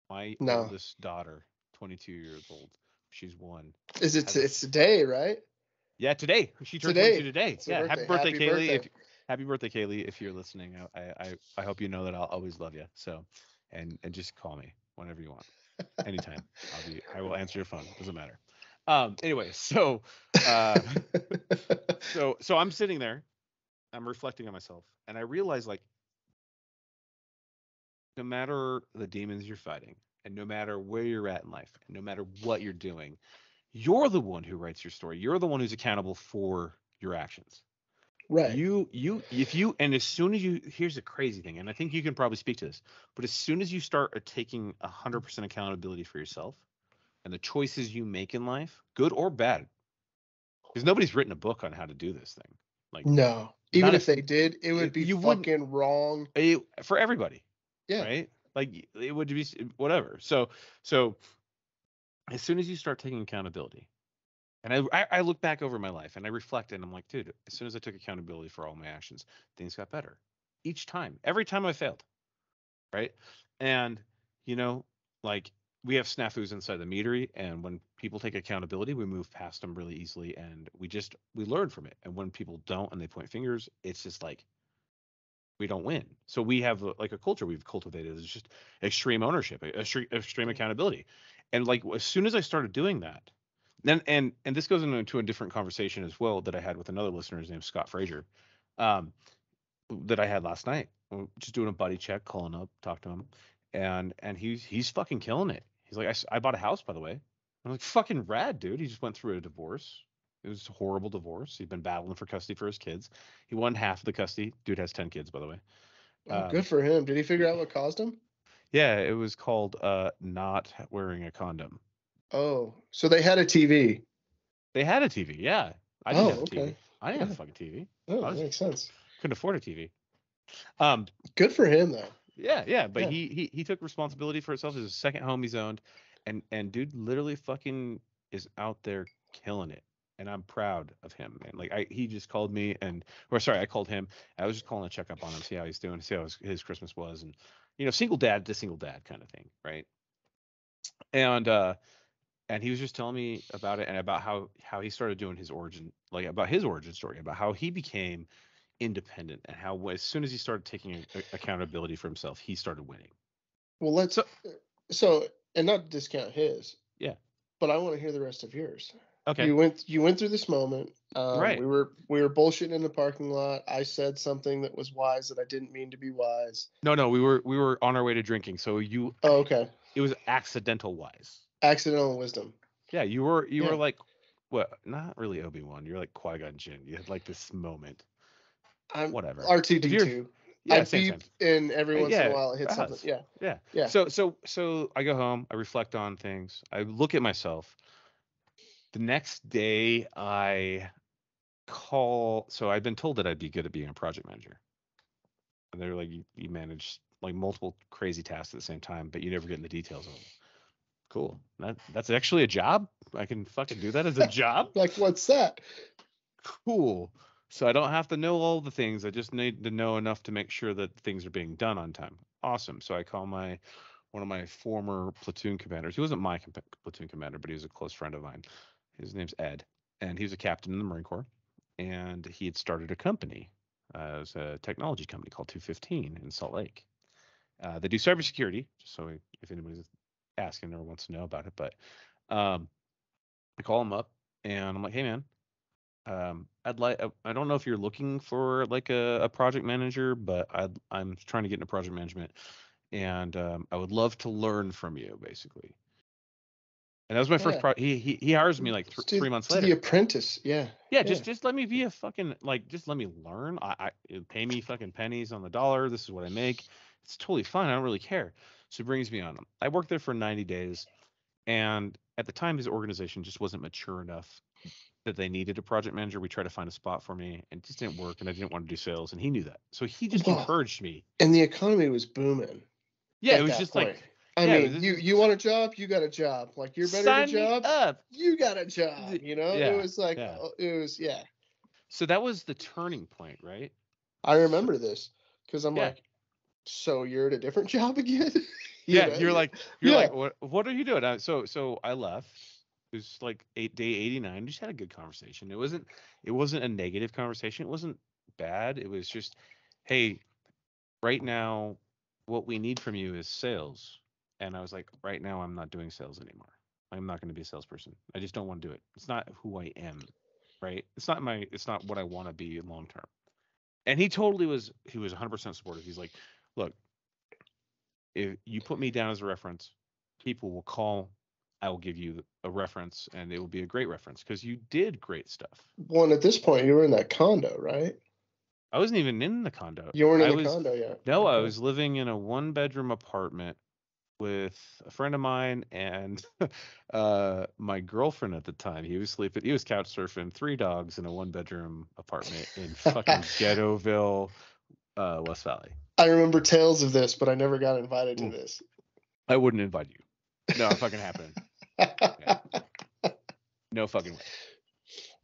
My oldest daughter, 22 years old. She's 1. It's today, right? Yeah, today. She turned 22 today. Yeah, happy birthday, Kaylee. Happy birthday, Kaylee. If you're listening, I hope you know that I'll always love you. So, and just call me whenever you want. Anytime. I will answer your phone. Doesn't matter. Anyway, so I'm sitting there, I'm reflecting on myself, and I realize, like, no matter the demons you're fighting, and no matter where you're at in life, and no matter what you're doing, you're the one who writes your story. You're the one who's accountable for your actions. Right. And as soon as here's the crazy thing, and I think you can probably speak to this, but as soon as you start taking 100% accountability for yourself and the choices you make in life, good or bad, because nobody's written a book on how to do this thing. Like, no, even if they did, it would be fucking wrong for everybody. Yeah. Right. Like, it would be whatever. So as soon as you start taking accountability, and I look back over my life and I reflect, and I'm like, dude, as soon as I took accountability for all my actions, things got better each time. Every time I failed. Right. And, like, we have snafus inside the meadery, and when people take accountability, we move past them really easily, and we learn from it. And when people don't and they point fingers, it's just like, we don't win. So we have a culture we've cultivated is just extreme ownership, extreme accountability. And like as soon as I started doing that, then and this goes into a different conversation as well that I had with another listener. His name's Scott Frazier, um, that I had last night. Just doing a buddy check, calling up, talk to him, and he's fucking killing it. He's like, I bought a house, by the way. I'm like, fucking rad, dude. He just went through a divorce. It was a horrible divorce. He'd been battling for custody for his kids. He won half of the custody. Dude has 10 kids, by the way. Oh, good for him. Did he figure out what caused him? Yeah, it was called not wearing a condom. Oh, so they had a TV. They had a TV, yeah. I didn't have a TV. I didn't have a fucking TV. Oh, that makes sense. Couldn't afford a TV. Good for him though. Yeah, but he took responsibility for himself. It's his second home he's owned, and dude literally fucking is out there killing it, and I'm proud of him, man. Like he just called me I called him. I was just calling to check up on him, see how he's doing, see how his Christmas was, and single dad to single dad kind of thing, right? And he was just telling me about it and about how he started doing his origin, like about his origin story, about how he became independent and how as soon as he started taking accountability for himself, he started winning. Well, let's so and not discount his. Yeah. But I want to hear the rest of yours. Okay. You went through this moment. Right. We were bullshitting in the parking lot. I said something that was wise that I didn't mean to be wise. No, we were on our way to drinking. So you. Oh, okay. It was accidental wise. Accidental wisdom. Yeah, you were like, what? Not really Obi-Wan. You're like Qui-Gon Jinn. You had like this moment. Whatever. R2D2. Yeah, I beep and every once in a while it hits something. Yeah. Yeah. So I go home. I reflect on things. I look at myself. The next day I call. So I've been told that I'd be good at being a project manager. And they're like, you manage like multiple crazy tasks at the same time, but you never get in the details of them. Cool. That's actually a job. I can fucking do that as a job. Like, what's that? Cool. So I don't have to know all the things. I just need to know enough to make sure that things are being done on time. Awesome. So I call one of my former platoon commanders. He wasn't my platoon commander, but he was a close friend of mine. His name's Ed, and he was a captain in the Marine Corps, and he had started a company. It was a technology company called 215 in Salt Lake. They do cybersecurity, just so if anybody's asking or wants to know about it. But I call him up, and I'm like, hey, man. I don't know if you're looking for like a project manager, but I'm trying to get into project management, and I would love to learn from you, basically. And that was my first he hires me like 3 months later. The apprentice, yeah. Just let me be a fucking just let me learn. I pay me fucking pennies on the dollar. This is what I make. It's totally fine. I don't really care. So he brings me on. I worked there for 90 days, and at the time his organization just wasn't mature enough that they needed a project manager. We tried to find a spot for me, and it just didn't work, and I didn't want to do sales, and he knew that. So he just encouraged me. And the economy was booming. Yeah, it was just point. Like... I mean, you want a job, you got a job. Like, you're better at a job, up. You got a job, It was like, So that was the turning point, right? I remember this, because I'm like, so you're at a different job again? You're like, what are you doing? So I left. It was like day 89. Just had a good conversation. It wasn't a negative conversation. It wasn't bad. It was just, hey, right now, what we need from you is sales. And I was like, right now, I'm not doing sales anymore. I'm not going to be a salesperson. I just don't want to do it. It's not who I am, right? It's not what I want to be long term. And he was 100% supportive. He's like, look, if you put me down as a reference, people will call. I will give you a reference, and it will be a great reference because you did great stuff. Well, and at this point, you were in that condo, right? I wasn't even in the condo. You weren't in the condo yet? No, okay. I was living in a 1-bedroom apartment with a friend of mine and my girlfriend at the time. He was couch surfing, 3 dogs in a 1-bedroom apartment in fucking Ghettoville, West Valley. I remember tales of this, but I never got invited to this. I wouldn't invite you. No, it fucking happened. Yeah. No fucking way.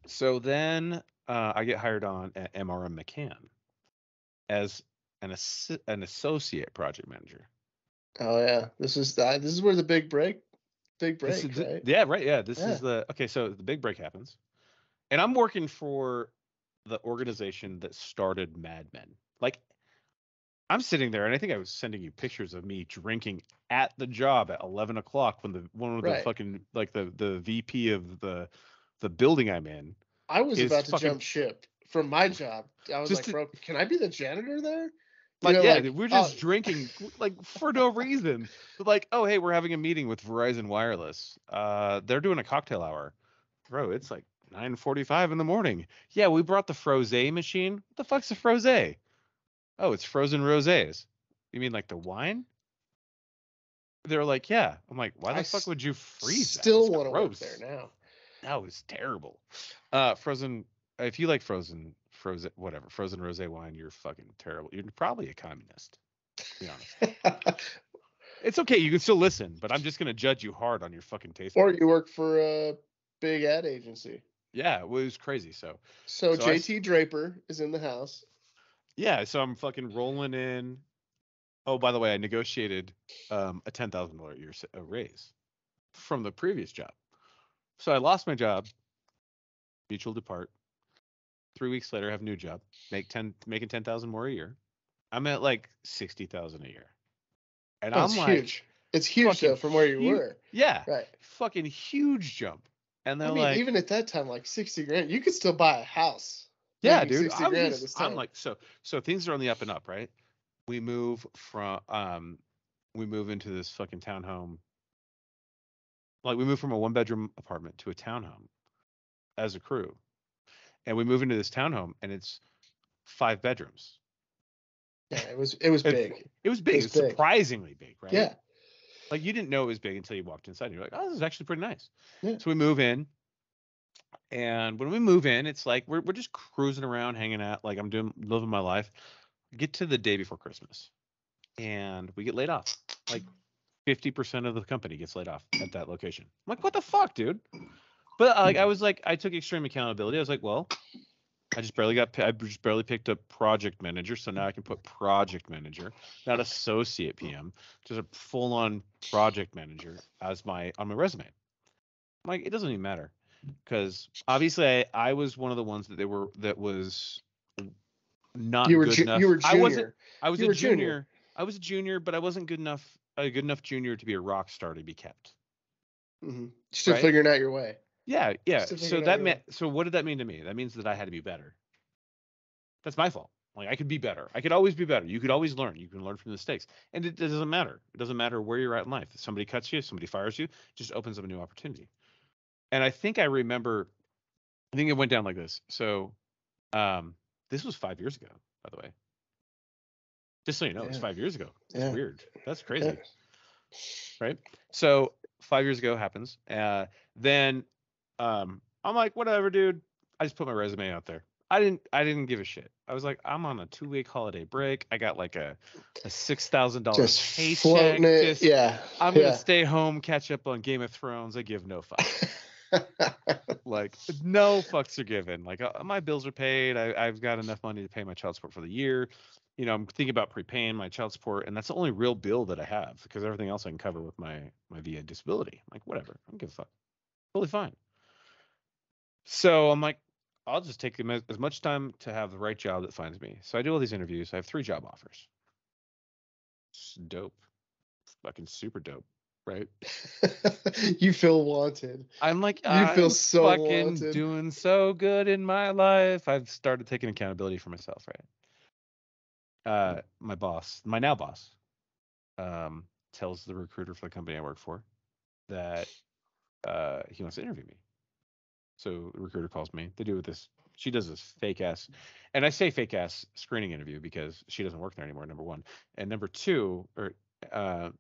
So then I get hired on at MRM McCann as an associate project manager. Oh yeah, this is where the big break, right? Yeah, right. Yeah, this is so the big break happens, and I'm working for the organization that started Mad Men. Like, I'm sitting there, and I think I was sending you pictures of me drinking at the job at 11 o'clock when one of the Right. fucking like the VP of the building I'm in I was is about to fucking jump ship from my job. I was just like, bro, can I be the janitor there? You like, know, yeah, like, dude, we're oh, just drinking like for no reason. But like, oh hey, we're having a meeting with Verizon Wireless. They're doing a cocktail hour, bro. It's like 9:45 in the morning. Yeah, we brought the frosé machine. What the fuck's a frosé? Oh, it's frozen rosés. You mean like the wine? They're like, yeah. I'm like, why I the fuck would you freeze that? still That's want to work there gross. now. That was terrible. Frozen. If you like frozen, whatever, frozen rosé wine, you're fucking terrible. You're probably a communist. To be honest. It's okay. You can still listen, but I'm just gonna judge you hard on your fucking taste Or buds. you work for a big ad agency. Yeah, it was crazy. So So I, JT Draper is in the house. yeah. So I'm fucking rolling in. Oh, by the way, I negotiated a $10,000 a year raise from the previous job. So I lost my job, mutual depart. 3 weeks later, I have a new job, making 10,000 more a year. I'm at like 60,000 a year, and Oh, I'm it's like, huge. It's huge fucking though from where you huge, were. yeah, Right. fucking huge jump. And I they're mean, like, even at that time, like 60 grand, you could still buy a house yeah, making dude, 60 grand at this I'm time. like, so things are on the up and up, right? We move from, we move into this fucking townhome. Like we move from a 1 bedroom apartment to a townhome as a crew, and we move into this townhome, and it's 5 bedrooms. Yeah, it was It's big. it was It big. was It's big. surprisingly big, right? Yeah. Like you didn't know it was big until you walked inside. And you're like, oh, this is actually pretty nice. Yeah. So we move in, and when we move in, it's like we're just cruising around, hanging out, like I'm doing living my life. Get to the day before Christmas, and we get laid off. Like 50% of the company gets laid off at that location. I'm like, what the fuck, dude? But like I was like, I took extreme accountability. I was like, well, I just barely picked up project manager, so now I can put project manager, not associate PM, just a full on project manager as my on my resume. Like it doesn't even matter because obviously I was one of the ones that was You not were good you enough. were junior. I was You a were junior. junior. I was a junior, but I wasn't a good enough junior to be a rock star to be kept. Still Right? figuring out your way. Yeah, yeah. Still So figuring out that your way. meant so what did that mean to me? That means that I had to be better. That's my fault. Like I could be better. I could always be better. You could always learn. You can learn from mistakes. And it doesn't matter. It doesn't matter where you're at in life. If somebody cuts you, somebody fires you, just opens up a new opportunity. And I think I remember I think it went down like this. So this was 5 years ago, by the way. Just so you know, it was Yeah. 5 years ago. That's Yeah. weird. That's Yeah. crazy. Right? So 5 years ago happens. Then I'm like, whatever, dude. I just put my resume out there. I didn't give a shit. I was like, I'm on a 2 week holiday break. I got like a $6,000 Just floating paycheck. it. Just Yeah. I'm gonna Yeah. stay home, catch up on Game of Thrones. I give no fucks. Like no fucks are given. Like my bills are paid. I've got enough money to pay my child support for the year. I'm thinking about prepaying my child support, and that's the only real bill that I have because everything else I can cover with my VA disability. I'm like whatever, I don't give a fuck. Totally fine. So I'm like, I'll just take as much time to have the right job that finds me. So I do all these interviews. I have 3 job offers. It's dope, fucking super dope, right? You feel wanted. I'm like, You feel I'm so fucking wanted. doing so good in my life. I've started taking accountability for myself, right? My boss, my now boss, tells the recruiter for the company I work for that he wants to interview me. So the recruiter calls me. They do this. She does this fake ass, and I say fake ass screening interview because she doesn't work there anymore. Number one, and number two,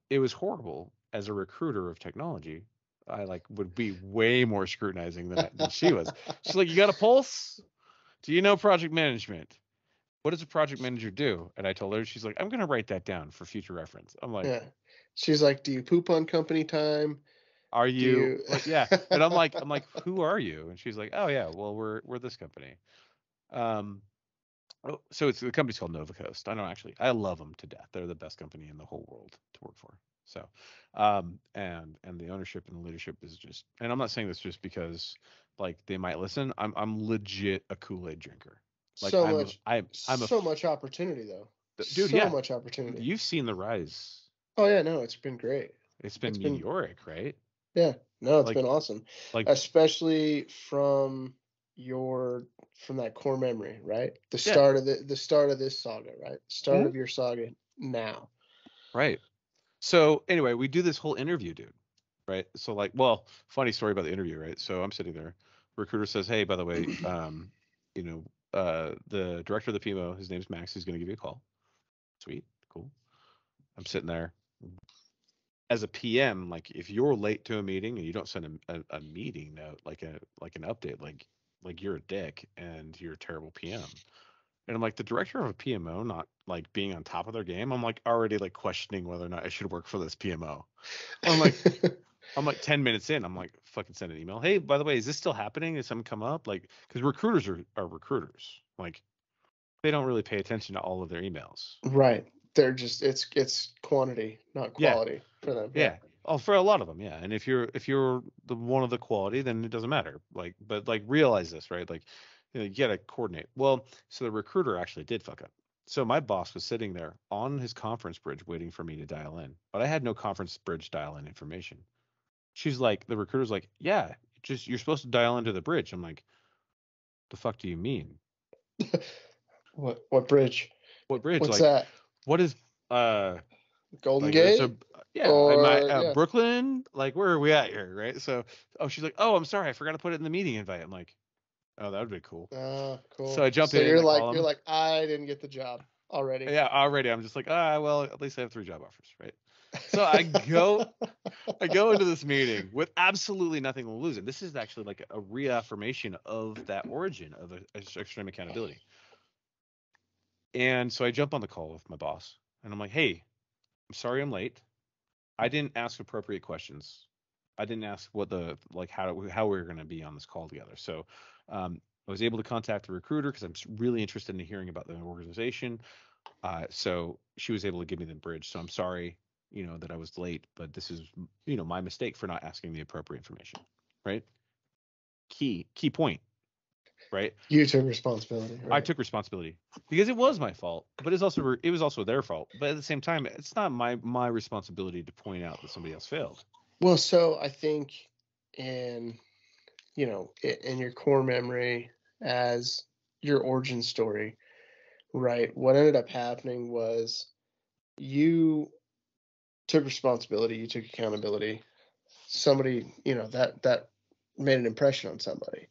it was horrible as a recruiter of technology. I like would be way more scrutinizing than she was. She's like, "You got a pulse? Do you know project management? What does a project manager do?" And I told her, she's like, "I'm gonna write that down for future reference." I'm like, Yeah. She's like, do you poop on company time? "Are Do you you? like, yeah?" And I'm like, "Who are you?" And she's like, "Oh yeah, well we're this company." Um, so it's the company's called Nova Coast. I don't actually. I love them to death. They're the best company in the whole world to work for. So, and the ownership and the leadership is just. And I'm not saying this just because like they might listen. I'm legit a Kool-Aid drinker. Like So much, I'm a so much opportunity though. Dude, So yeah. much opportunity. You've seen the rise. Oh yeah, no, it's been great. It's been It's been meteoric, right? Yeah, no, it's Like been awesome, like especially from that core memory, right? The yeah. start of the start of this saga, right? Start Mhm. of your saga now. Right. So anyway, we do this whole interview, dude. Right. So like, well, funny story about the interview, right? So I'm sitting there. Recruiter says, "Hey, by the way, you know, the director of the PMO, his name's Max. He's going to give you a call." Sweet, cool. I'm sitting there as a PM. Like, if you're late to a meeting and you don't send a meeting note, like an update, like you're a dick and you're a terrible PM. And I'm like, the director of a PMO not like being on top of their game. I'm like already like questioning whether or not I should work for this PMO. I'm like 10 minutes in. I'm like, fucking send an email. Hey, by the way, is this still happening? Did something come up? Like, because recruiters are recruiters. Like, they don't really pay attention to all of their emails. Right. They're just it's quantity, not Yeah, quality for them. Yeah. yeah. Oh, for a lot of them, yeah. And if you're the one of the quality, then it doesn't matter. Like, but like realize this, right? Like, you gotta coordinate. Well, so the recruiter actually did fuck up. So my boss was sitting there on his conference bridge waiting for me to dial in, but I had no conference bridge dial in information. She's like, the recruiter's like, yeah, just you're supposed to dial into the bridge. I'm like, the fuck do you mean? What bridge? What bridge? What's Like, that? what is Golden like Gate? so yeah, am I Or yeah. Brooklyn? Like, where are we at here, right? So she's like, oh, I'm sorry, I forgot to put it in the meeting invite. I'm like, oh, that would be cool. Oh, So cool. I jump So in, you're I call him. like I didn't get the job already. Yeah, already I'm just like, well, at least I have 3 job offers, right? So I go into this meeting with absolutely nothing to lose. And this is actually like a reaffirmation of that origin of extreme accountability. And so I jump on the call with my boss and I'm like, hey, I'm sorry I'm late. I didn't ask appropriate questions. I didn't ask what the like how we were going to be on this call together. So I was able to contact the recruiter because I'm really interested in hearing about the organization. So she was able to give me the bridge. So I'm sorry, that I was late, but this is, my mistake for not asking the appropriate information. Right? Key point. Right? You took responsibility, I right? took responsibility because it was my fault, but it was also their fault. But at the same time, it's not my responsibility to point out that somebody else failed. Well, so I think in in your core memory as your origin story, right? What ended up happening was you took responsibility, you took accountability. Somebody, that made an impression on somebody.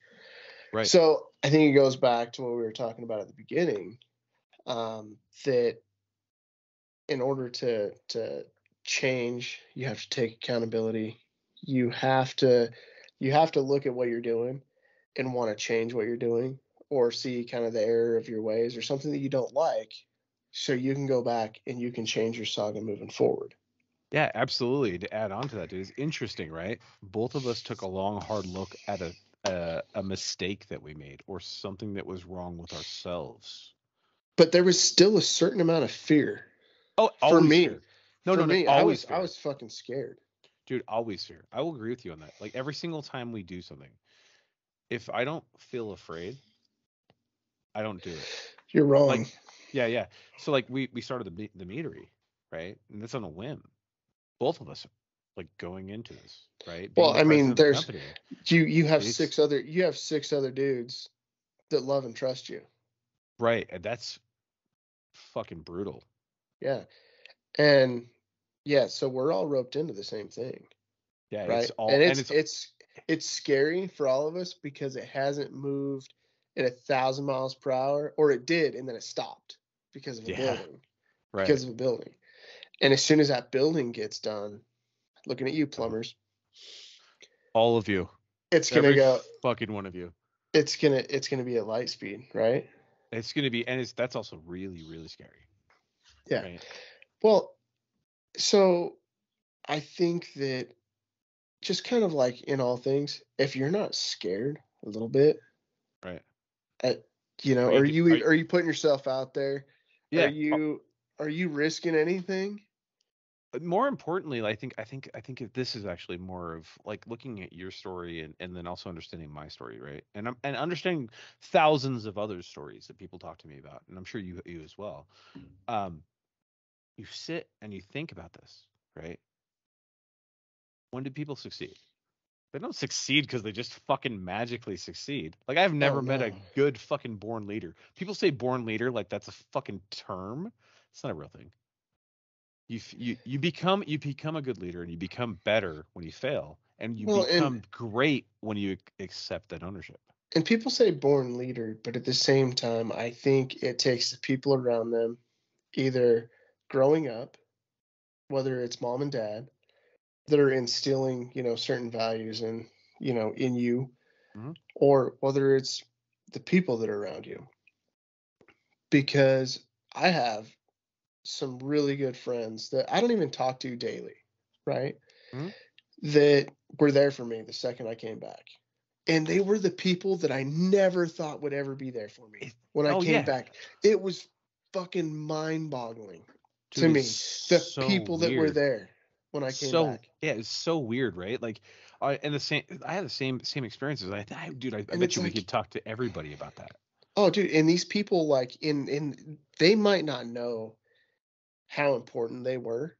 Right. So I think it goes back to what we were talking about at the beginning, that in order to change, you have to take accountability. You have to look at what you're doing and want to change what you're doing, or see kind of the error of your ways or something that you don't like, so you can go back and you can change your saga moving forward. Yeah, absolutely. To add on to that, dude, it's interesting, right? Both of us took a long, hard look at a mistake that we made or something that was wrong with ourselves. But there was still a certain amount of fear Oh, for always me. fear. No, no, no, I always was fear. fucking scared. Dude, always fear. I will agree with you on that. Like every single time we do something, if I don't feel afraid, I don't do it. You're wrong. Like, yeah, yeah. So like we started the meadery, right? And that's on a whim. Both of us like going into this, right? Being Well, the I mean, president of the there's company. you have It's six other dudes that love and trust you. right, and that's fucking brutal. Yeah. And yeah, so we're all roped into the same thing, Yeah, it's right? all And and it's scary for all of us because it hasn't moved at 1,000 miles per hour, or it did and then it stopped because of a yeah, building. right. And as soon as that building gets done, looking at you plumbers, All of you. it's gonna Every go fucking one of you. it's gonna be at light speed, right? It's gonna be and it's that's also really, really scary. Yeah. Right. Well, so I think that just kind of like in all things, if you're not scared a little bit, Right. at, Are you are you putting yourself out there? Are yeah. you risking anything? more importantly, I think if this is actually more of like looking at your story and then also understanding my story, right? And understanding thousands of other stories that people talk to me about, and I'm sure you as well. Um, you sit and you think about this, right? When do people succeed? They don't succeed because they just fucking magically succeed. Like I've Oh never met a no. good fucking born leader. People say born leader like that's a fucking term. It's not a real thing. You become a good leader and you become better when you fail and you Well, become great when you accept that ownership. and people say born leader, but at the same time, I think it takes the people around them either growing up, whether it's mom and dad, that are instilling, certain values in you, Hmm. or whether it's the people that are around you. Because I have some really good friends that I don't even talk to daily, right? Hmm. That were there for me the second I came back. And they were the people that I never thought would ever be there for me when I Oh came yeah, back. It was fucking mind boggling to dude, it's me, the so people that were weird. there when I came So back. yeah, it's so weird, right? Like, and the same. I had the same experiences. Dude, I And bet it's you we like, could talk to everybody about that. oh, dude, and these people, like, they might not know how important they were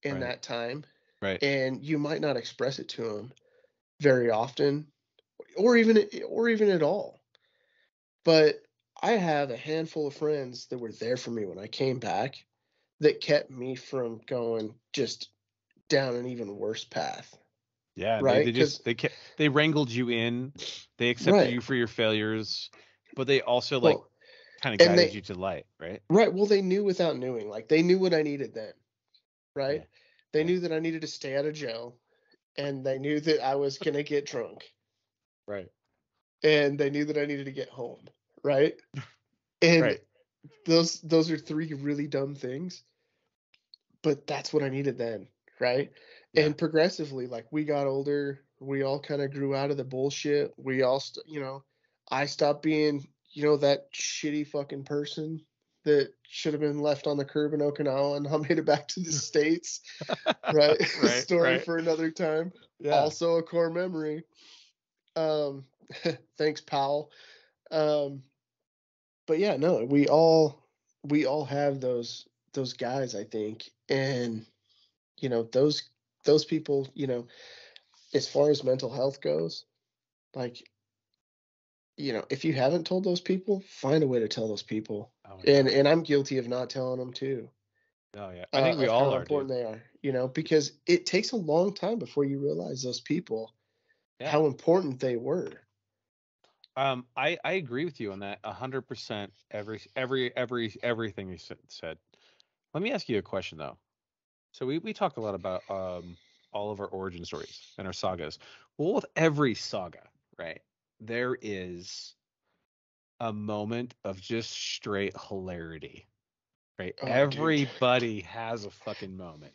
in Right. that time, Right. and you might not express it to them very often, or even at all. But I have a handful of friends that were there for me when I came back that kept me from going just down an even worse path, Yeah, and they right? they Because just they wrangled you in. They accepted right, you for your failures, but they also like well, kind of and guided they you to light, right? right, well, they knew without knowing, like they knew what I needed then, right? Yeah. They Yeah. knew that I needed to stay out of jail, and they knew that I was gonna get drunk, Right. and they knew that I needed to get home, right? And Right. those are three really dumb things, but that's what I needed then, right? Yeah. And progressively, like we got older, we all kind of grew out of the bullshit. We all, I stopped being, that shitty fucking person that should have been left on the curb in Okinawa and I made it back to the States, right? Right. Story Right. for another time. Yeah. Also a core memory. Um, thanks, pal. Um, but yeah, no, we all have those guys, I think, and those people, as far as mental health goes, like, if you haven't told those people, find a way to tell those people. Oh my And God. and I'm guilty of not telling them too, Oh yeah. I think we of all how are, dude. important they are, because it takes a long time before you realize those people, Yeah. how important they were. I agree with you on that 100%. Everything you said. Let me ask you a question though. So we talk a lot about all of our origin stories and our sagas. Well, with every saga, right? There is a moment of just straight hilarity, right? Oh, dude. Everybody has a fucking moment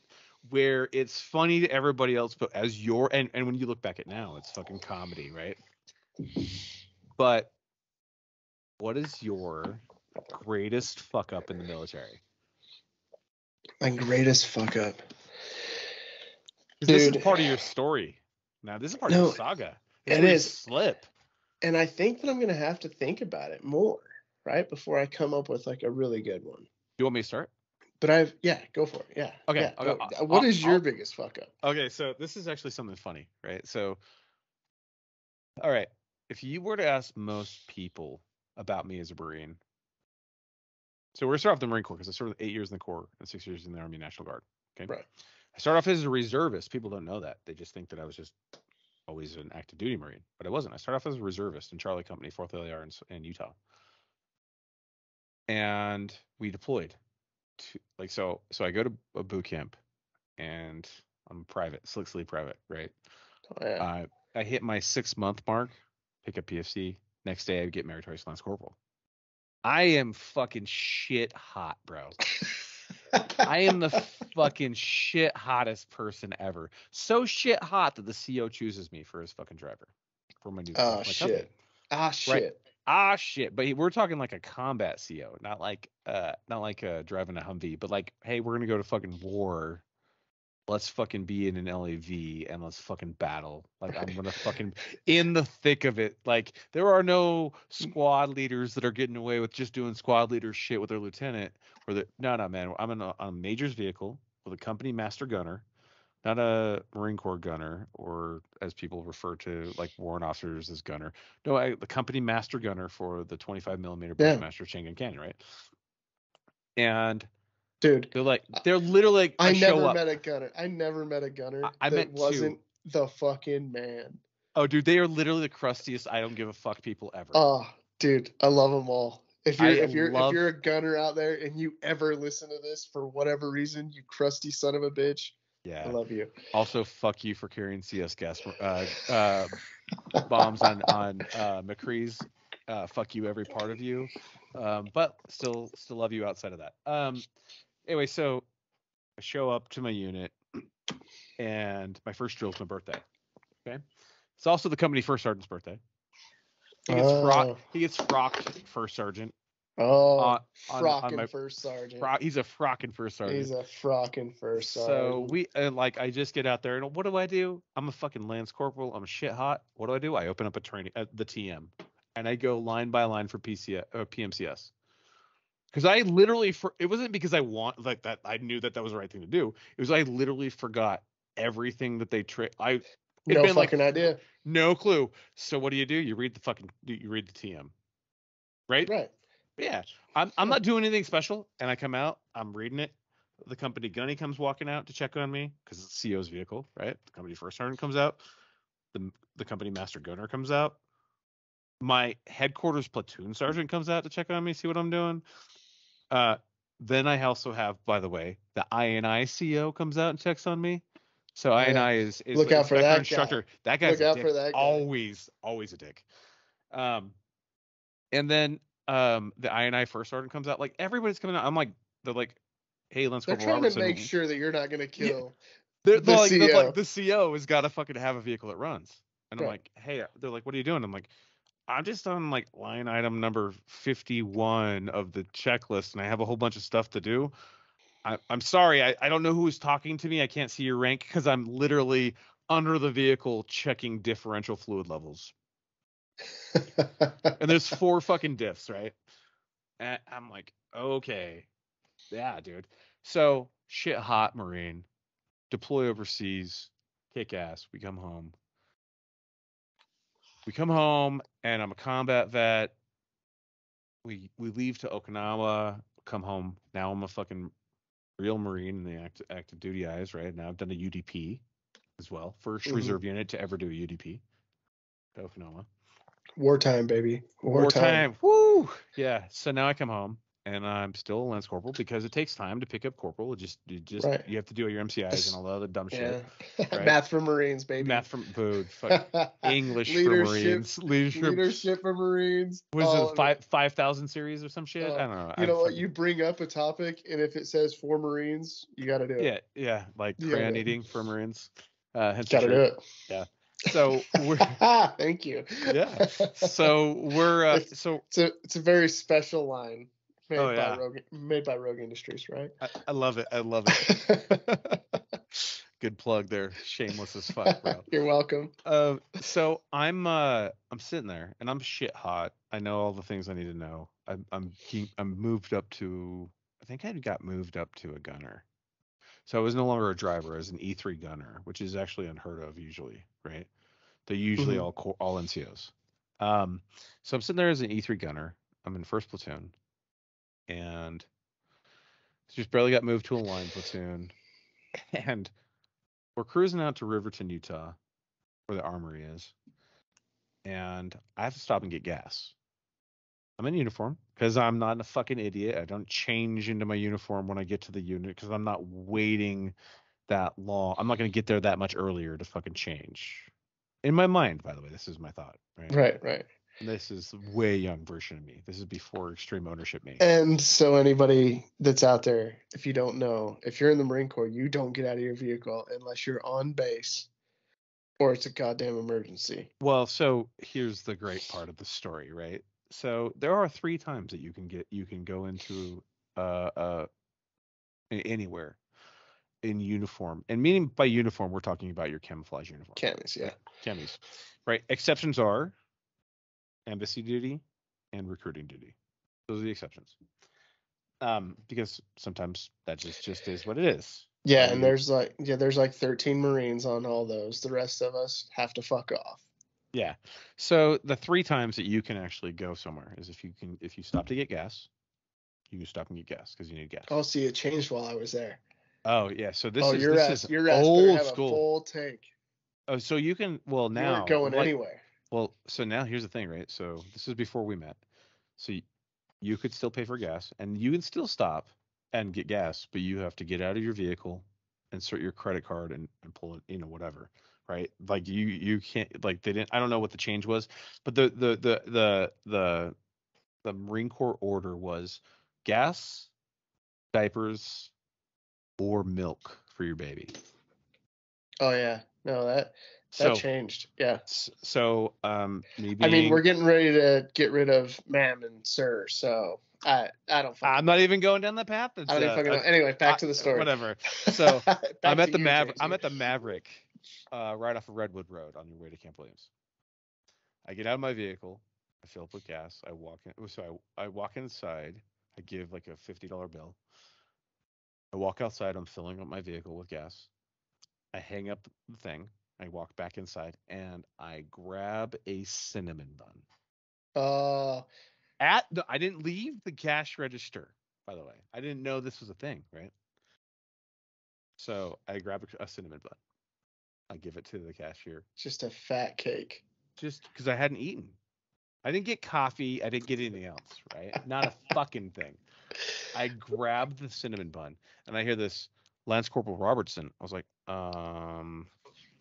where it's funny to everybody else, but as your and when you look back at now, it's fucking comedy, right? But what is your greatest fuck up in the military? My greatest fuck up. Because this is Dude, part of your story. Now, this is part of your no, saga. This is it where you is. slip. And I think that I'm going to have to think about it more, right? Before I come up with like a really good one. You want me to start? But yeah, go for it. Yeah, Okay. yeah, Okay. go. What is your biggest fuck up? Okay. So this is actually something funny, right? So, all right. If you were to ask most people about me as a Marine, so we're gonna start off the Marine Corps because I served 8 years in the Corps and 6 years in the Army National Guard. Okay. Right. I started off as a reservist. People don't know that. They just think that I was just always an active duty Marine, but I wasn't. I started off as a reservist in Charlie Company, 4th LAR in Utah, and we deployed. So I go to a boot camp, and I'm private, slick sleeve private, right? Oh yeah. I hit my 6 month mark, pick up PFC. Next day, I get meritorious lance corporal. I am fucking shit hot, bro. I am the fucking shit hottest person ever. So shit hot that the CO chooses me for his fucking driver for Oh my company. shit. Ah Right. shit. Ah shit. But we're talking like a combat CO, not like driving a Humvee, but like, hey, we're gonna go to fucking war. let's fucking be in an LAV and let's fucking battle. Like, I'm gonna fucking in the thick of it. Like, there are no squad leaders that are getting away with just doing squad leader shit with their lieutenant. No, man. I'm on a major's vehicle with a company master gunner, not a Marine Corps gunner, or as people refer to like warrant officers as gunner. No, the company master gunner for the 25 millimeter Bushmaster chain gun cannon, right? And dude, they're literally like, I show never up. met a gunner. I never met a gunner I that met wasn't two. the fucking man. Oh, dude, they are literally the crustiest I don't give a fuck people ever. Oh, dude, I love them all. If you're a gunner out there and you ever listen to this for whatever reason, you crusty son of a bitch, yeah, I love you. Also, fuck you for carrying CS gas bombs on McCree's. Fuck you, every part of you. But still love you outside of that. Anyway, so I show up to my unit, and my first drill's my birthday. Okay, it's also the company first sergeant's birthday. He gets frocked first sergeant. Frockin' first sergeant. He's a frockin' first sergeant. He's a frockin' first So sergeant. I just get out there, and what do? I'm a fucking lance corporal. I'm shit hot. What do? I open up a training the TM, and I go line by line for PMCS. Because I literally it wasn't because I want like that. I knew that was the right thing to do. It was I literally forgot everything that they No fucking idea. No clue. So what do? You read the TM, right? Right. Yeah, I'm not doing anything special, and I come out, I'm reading it. The company gunny comes walking out to check on me because it's the CO's vehicle, right? The company first sergeant comes out, the company master gunner comes out, my headquarters platoon sergeant comes out to check on me, see what I'm doing. Then I also have, by the way, the INI CO comes out and checks on me. So INI is look out for that instructor. Guy. That guy's look a out dick. For that guy. Always a dick. And then the INI first sergeant comes out. Like, everybody's coming out. I'm like, they're like, hey, Lance Corporal Robertson. They're trying to make sure that you're not going to kill the CO. The CO has got to fucking have a vehicle that runs. And I'm like, hey, they're like, what are you doing? I'm like, I'm just on like line item number 51 of the checklist, and I have a whole bunch of stuff to do. I'm sorry, I don't know who's talking to me. I can't see your rank because I'm literally under the vehicle checking differential fluid levels. And there's 4 fucking diffs, right? And I'm like, okay, yeah, dude. So shit hot Marine, deploy overseas, kick ass. We come home, and I'm a combat vet. We leave to Okinawa, come home. Now I'm a fucking real Marine in the active duty eyes, right? Now I've done a UDP as well. First reserve unit to ever do a UDP to Okinawa. Wartime, baby. Wartime. Woo! Yeah. So now I come home, and I'm still a lance corporal because it takes time to pick up corporal. You have to do your MCIs and all the other dumb shit. Right? Math for Marines, baby. Math from English for Marines. Leadership for Marines. Was it 5,000 series or some shit? I don't know. You know what? You bring up a topic, and if it says for Marines, you got to do it. Yeah. Like crayon eating for Marines. Got to do it. Yeah. So we're thank you. Yeah. So we're it's a very special line made by Rogue Industries, right? I love it. Good plug there. Shameless as fuck, bro. You're welcome. So I'm sitting there and I'm shit hot. I know all the things I need to know. I'm moved up to, I think I got moved up to a gunner. So I was no longer a driver, as an E3 gunner, which is actually unheard of usually, right? They're usually all NCOs. So I'm sitting there as an E3 gunner. I'm in first platoon, and just barely got moved to a line platoon, and we're cruising out to Riverton, Utah, where the armory is, and I have to stop and get gas. I'm in uniform because I'm not a fucking idiot. I don't change into my uniform when I get to the unit because I'm not waiting that long. I'm not going to get there that much earlier to fucking change. In my mind, by the way, this is my thought. Right. And this is a way young version of me. This is before extreme ownership me. And so anybody that's out there, if you don't know, if you're in the Marine Corps, you don't get out of your vehicle unless you're on base or it's a goddamn emergency. Well, so here's the great part of the story, right? So there are 3 times that you can go into anywhere. in uniform, and meaning by uniform, we're talking about your camouflage uniform. Camis, yeah. Camis. Right. Exceptions are embassy duty and recruiting duty. Those are the exceptions. Because sometimes that just is what it is. Yeah, and there's like 13 Marines on all those. The rest of us have to fuck off. Yeah. So the 3 times that you can actually go somewhere is if you stop to get gas, you can stop and get gas because you need gas. Oh, see, it changed while I was there. Oh yeah. So this is your ass better have school. A full tank. Oh, so you can now you weren't going anywhere. Well, so now here's the thing, right? So this is before we met. So you could still pay for gas, and you can still stop and get gas, but you have to get out of your vehicle, insert your credit card, and pull it, whatever, right? Like you can't, like they didn't. I don't know what the change was, but the Marine Corps order was gas, diapers, or milk for your baby. Oh yeah, no that changed. Yeah. So we're getting ready to get rid of ma'am and sir, so I don't. I'm not even going down the path. I don't even fucking know. Anyway, back to the story. Whatever. So I'm at the Maverick, right off of Redwood Road on your way to Camp Williams. I get out of my vehicle. I fill up with gas. I walk in. So I walk inside. I give like a $50 bill. I walk outside. I'm filling up my vehicle with gas. I hang up the thing. I walk back inside and I grab a cinnamon bun. I didn't leave the cash register, by the way. I didn't know this was a thing, right? So I grab a cinnamon bun. I give it to the cashier. Just a fat cake. Just because I hadn't eaten. I didn't get coffee. I didn't get anything else, right? Not a fucking thing. I grabbed the cinnamon bun and I hear this Lance Corporal Robertson. I was like,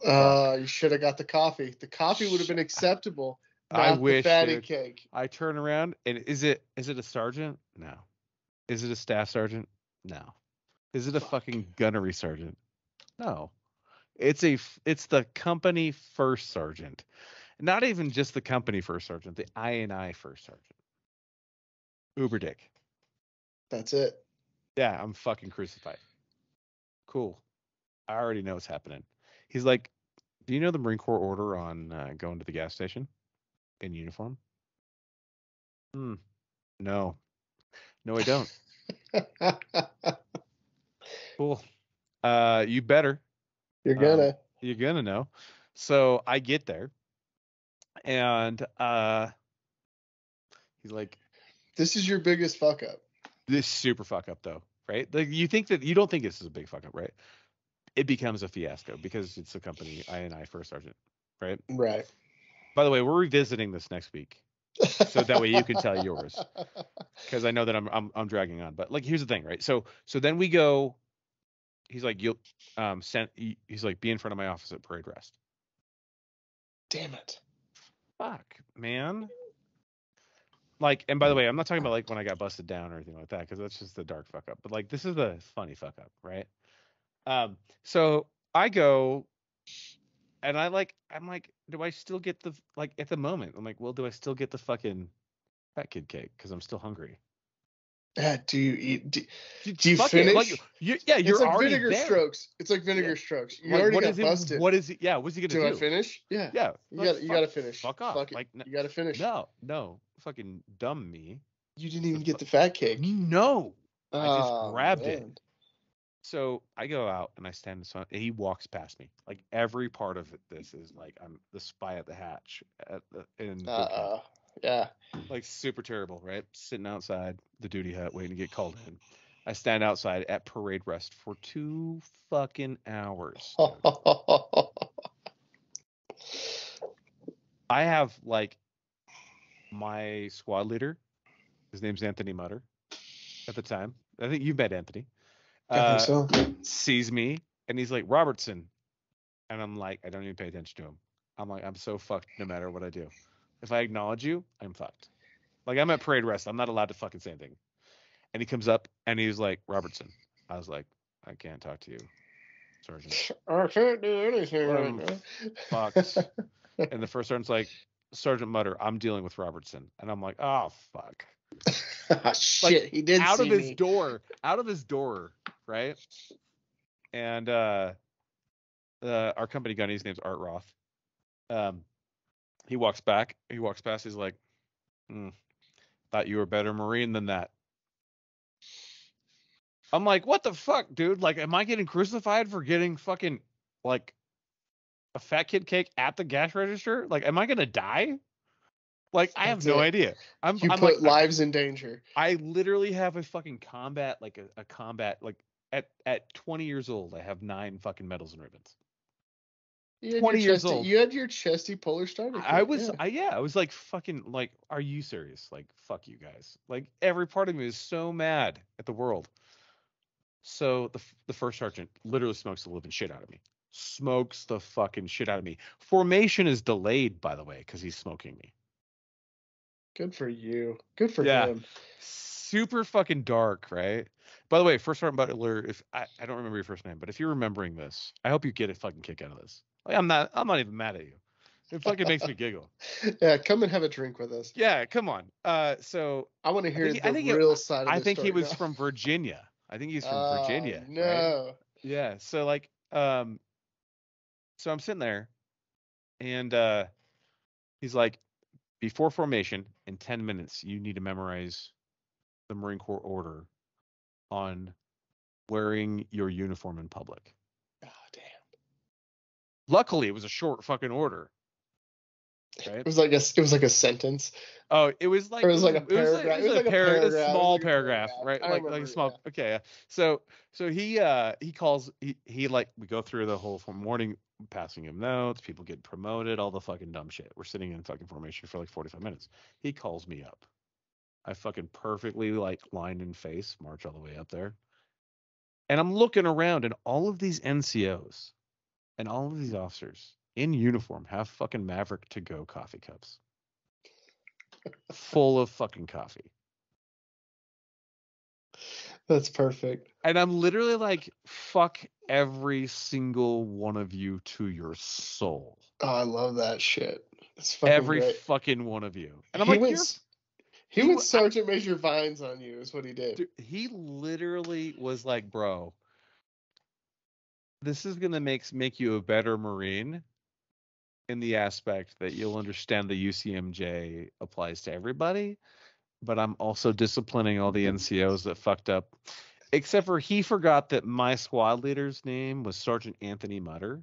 you should have got the coffee. The coffee would have been acceptable. I wish. The fatty cake. I turn around and is it a sergeant? No. Is it a staff sergeant? No. Is it a fucking gunnery sergeant? No. It's the company first sergeant. Not even just the company first sergeant, the I first sergeant. Uber dick. That's it. Yeah, I'm fucking crucified. Cool. I already know what's happening. He's like, do you know the Marine Corps order on going to the gas station in uniform? No, I don't. Cool. You better. You're gonna know. So I get there, and he's like, "This is your biggest fuck up." This super fuck up, though, right? Like you don't think this is a big fuck up, right? It becomes a fiasco because it's a company I first sergeant, right? Right. By the way, we're revisiting this next week, so that way you can tell yours, because I know that I'm dragging on. But like, here's the thing, right? So then we go. He's like, you'll he's like, be in front of my office at parade rest. Damn it. Fuck, man. Like, and by the way, I'm not talking about like when I got busted down or anything like that, because that's just the dark fuck up. But like, this is the funny fuck up, right? So I go, and I'm like, do I still get the, like, at the moment, I'm like, well, do I still get the fucking fat kid cake? Because I'm still hungry. Do you eat? Do you finish? Like, you're it's like already vinegar there. strokes. It's like vinegar strokes. You like, already got busted. What is it? Yeah, what's he gonna do? Do I finish? Yeah. Yeah. You gotta finish. Fuck off. Fuck it. Like, you gotta finish. No. Fucking dumb me. You didn't even get the fat cake. No. I just grabbed man. it. So I go out and I stand in the sun, and he walks past me. Like, every part of this is like I'm the spy at the hatch yeah. Like, super terrible, right? Sitting outside the duty hut waiting to get called in. I stand outside at parade rest for 2 fucking hours. I have, like, my squad leader. His name's Anthony Mutter. At the time, I think you met Anthony. I think so. Sees me and he's like, Robertson, and I'm like, I don't even pay attention to him. I'm like, I'm so fucked no matter what I do. If I acknowledge you, I'm fucked. Like, I'm at parade rest. I'm not allowed to fucking say anything. And he comes up and he's like, Robertson. I was like, I can't talk to you, Sergeant. I can't do anything right now. Fucked. And the first sergeant's like, Sergeant Mutter, I'm dealing with Robertson. And I'm like, oh, fuck. Shit, like, he did out see of his me. Out of his door, right? And our company gunny, his name's Art Roth. He walks past. He's like, thought you were a better Marine than that. I'm like, what the fuck, dude? Like, am I getting crucified for getting fucking like a fat kid cake at the gas register? Like, am I gonna die? Like, I have no idea. I'm put like lives in danger. I literally have a fucking combat, like a combat, like at 20 years old, I have 9 fucking medals and ribbons. 20 years old. You had your chesty polar starter kit. I was like, fucking, like, are you serious? Like, fuck you guys. Like, every part of me is so mad at the world. So the first sergeant literally smokes the living shit out of me. Smokes the fucking shit out of me. Formation is delayed, by the way, because he's smoking me. Good for you. Good for him. Super fucking dark, right? By the way, first sergeant Butler, if I don't remember your first name, but if you're remembering this, I hope you get a fucking kick out of this. Like, I'm not even mad at you. It fucking makes me giggle. Yeah, come and have a drink with us. Yeah, come on. So I want to hear the real side of the story. I think he was from Virginia. I think he's from Virginia. No. Right? Yeah. So like, so I'm sitting there, and he's like, before formation, in 10 minutes, you need to memorize the Marine Corps order on wearing your uniform in public. Oh, damn. Luckily, it was a short fucking order. Right? It was like a sentence. Oh, it was like a paragraph. It was like a small paragraph, right? Like a small. Yeah. Okay, yeah. So he calls. He like, we go through the whole morning, passing him notes. People get promoted. All the fucking dumb shit. We're sitting in fucking formation for like 45 minutes. He calls me up. I fucking perfectly, like, line and face march all the way up there, and I'm looking around, and all of these NCOs and all of these officers in uniform have fucking Maverick to go coffee cups full of fucking coffee. That's perfect. And I'm literally like, fuck every single one of you to your soul. Oh, I love that shit. It's fucking every great. Fucking one of you. And I'm like, he went Sergeant Major Vines on you is what he did. Dude, he literally was like, bro, this is going to make you a better Marine in the aspect that you'll understand the UCMJ applies to everybody, but I'm also disciplining all the NCOs that fucked up. Except for he forgot that my squad leader's name was Sergeant Anthony Mutter.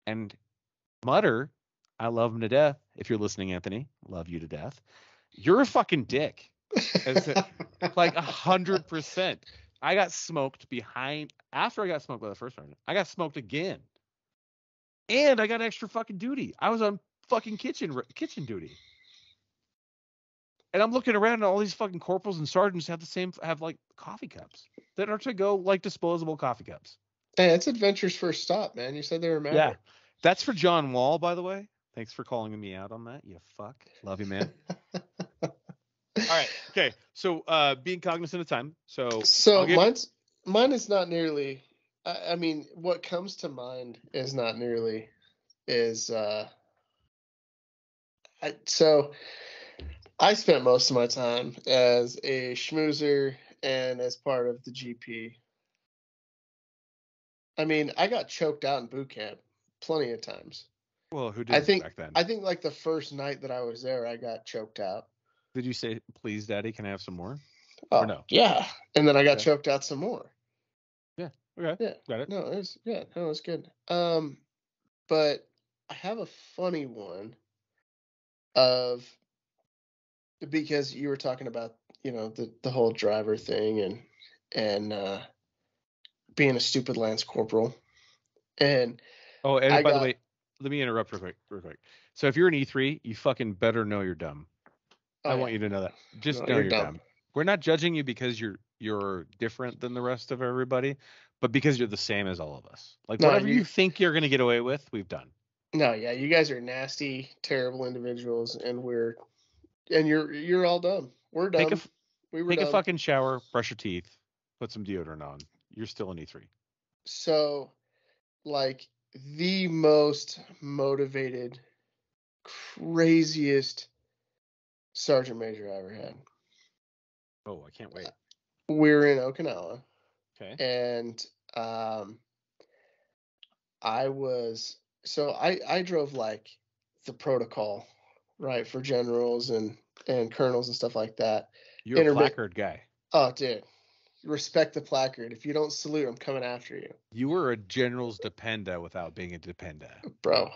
And Mutter, I love him to death. If you're listening, Anthony, love you to death. You're a fucking dick. Like 100%. I got smoked after I got smoked by the first sergeant. I got smoked again. And I got extra fucking duty. I was on fucking kitchen duty. And I'm looking around, and all these fucking corporals and sergeants have like coffee cups that are to go, like disposable coffee cups. Hey, that's Adventure's first stop, man. You said they were mad. Yeah. That's for John Wall, by the way. Thanks for calling me out on that, you fuck. Love you, man. All right. Okay. So being cognizant of time. So mine is not nearly. I mean, what comes to mind is not nearly so I spent most of my time as a schmoozer and as part of the GP. I mean, I got choked out in boot camp plenty of times. Well, who did back then? I think like the first night that I was there, I got choked out. Did you say, please, Daddy, can I have some more? Oh, or no? Yeah. And then I got choked out some more. Yeah. Okay. Yeah. Got it. No, it was good. But I have a funny one because you were talking about, the whole driver thing and being a stupid Lance Corporal. And by the way, let me interrupt real quick. So if you're an E3, you fucking better know you're dumb. I want you to know that. Just know you're dumb. We're not judging you because you're different than the rest of everybody, but because you're the same as all of us. Like, whatever you think you're going to get away with, we've done. No, yeah, you guys are nasty, terrible individuals, and you're all dumb. We're dumb. Take a fucking shower, brush your teeth, put some deodorant on. You're still an E3. So, like, the most motivated, craziest sergeant major I ever had. Oh, I can't wait. We're in Okinawa. Okay. And I drove like the protocol, right, for generals and colonels and stuff like that. You're a placard guy. Oh, dude, respect the placard. If you don't salute, I'm coming after you. You were a general's dependa without being a dependa. Bro,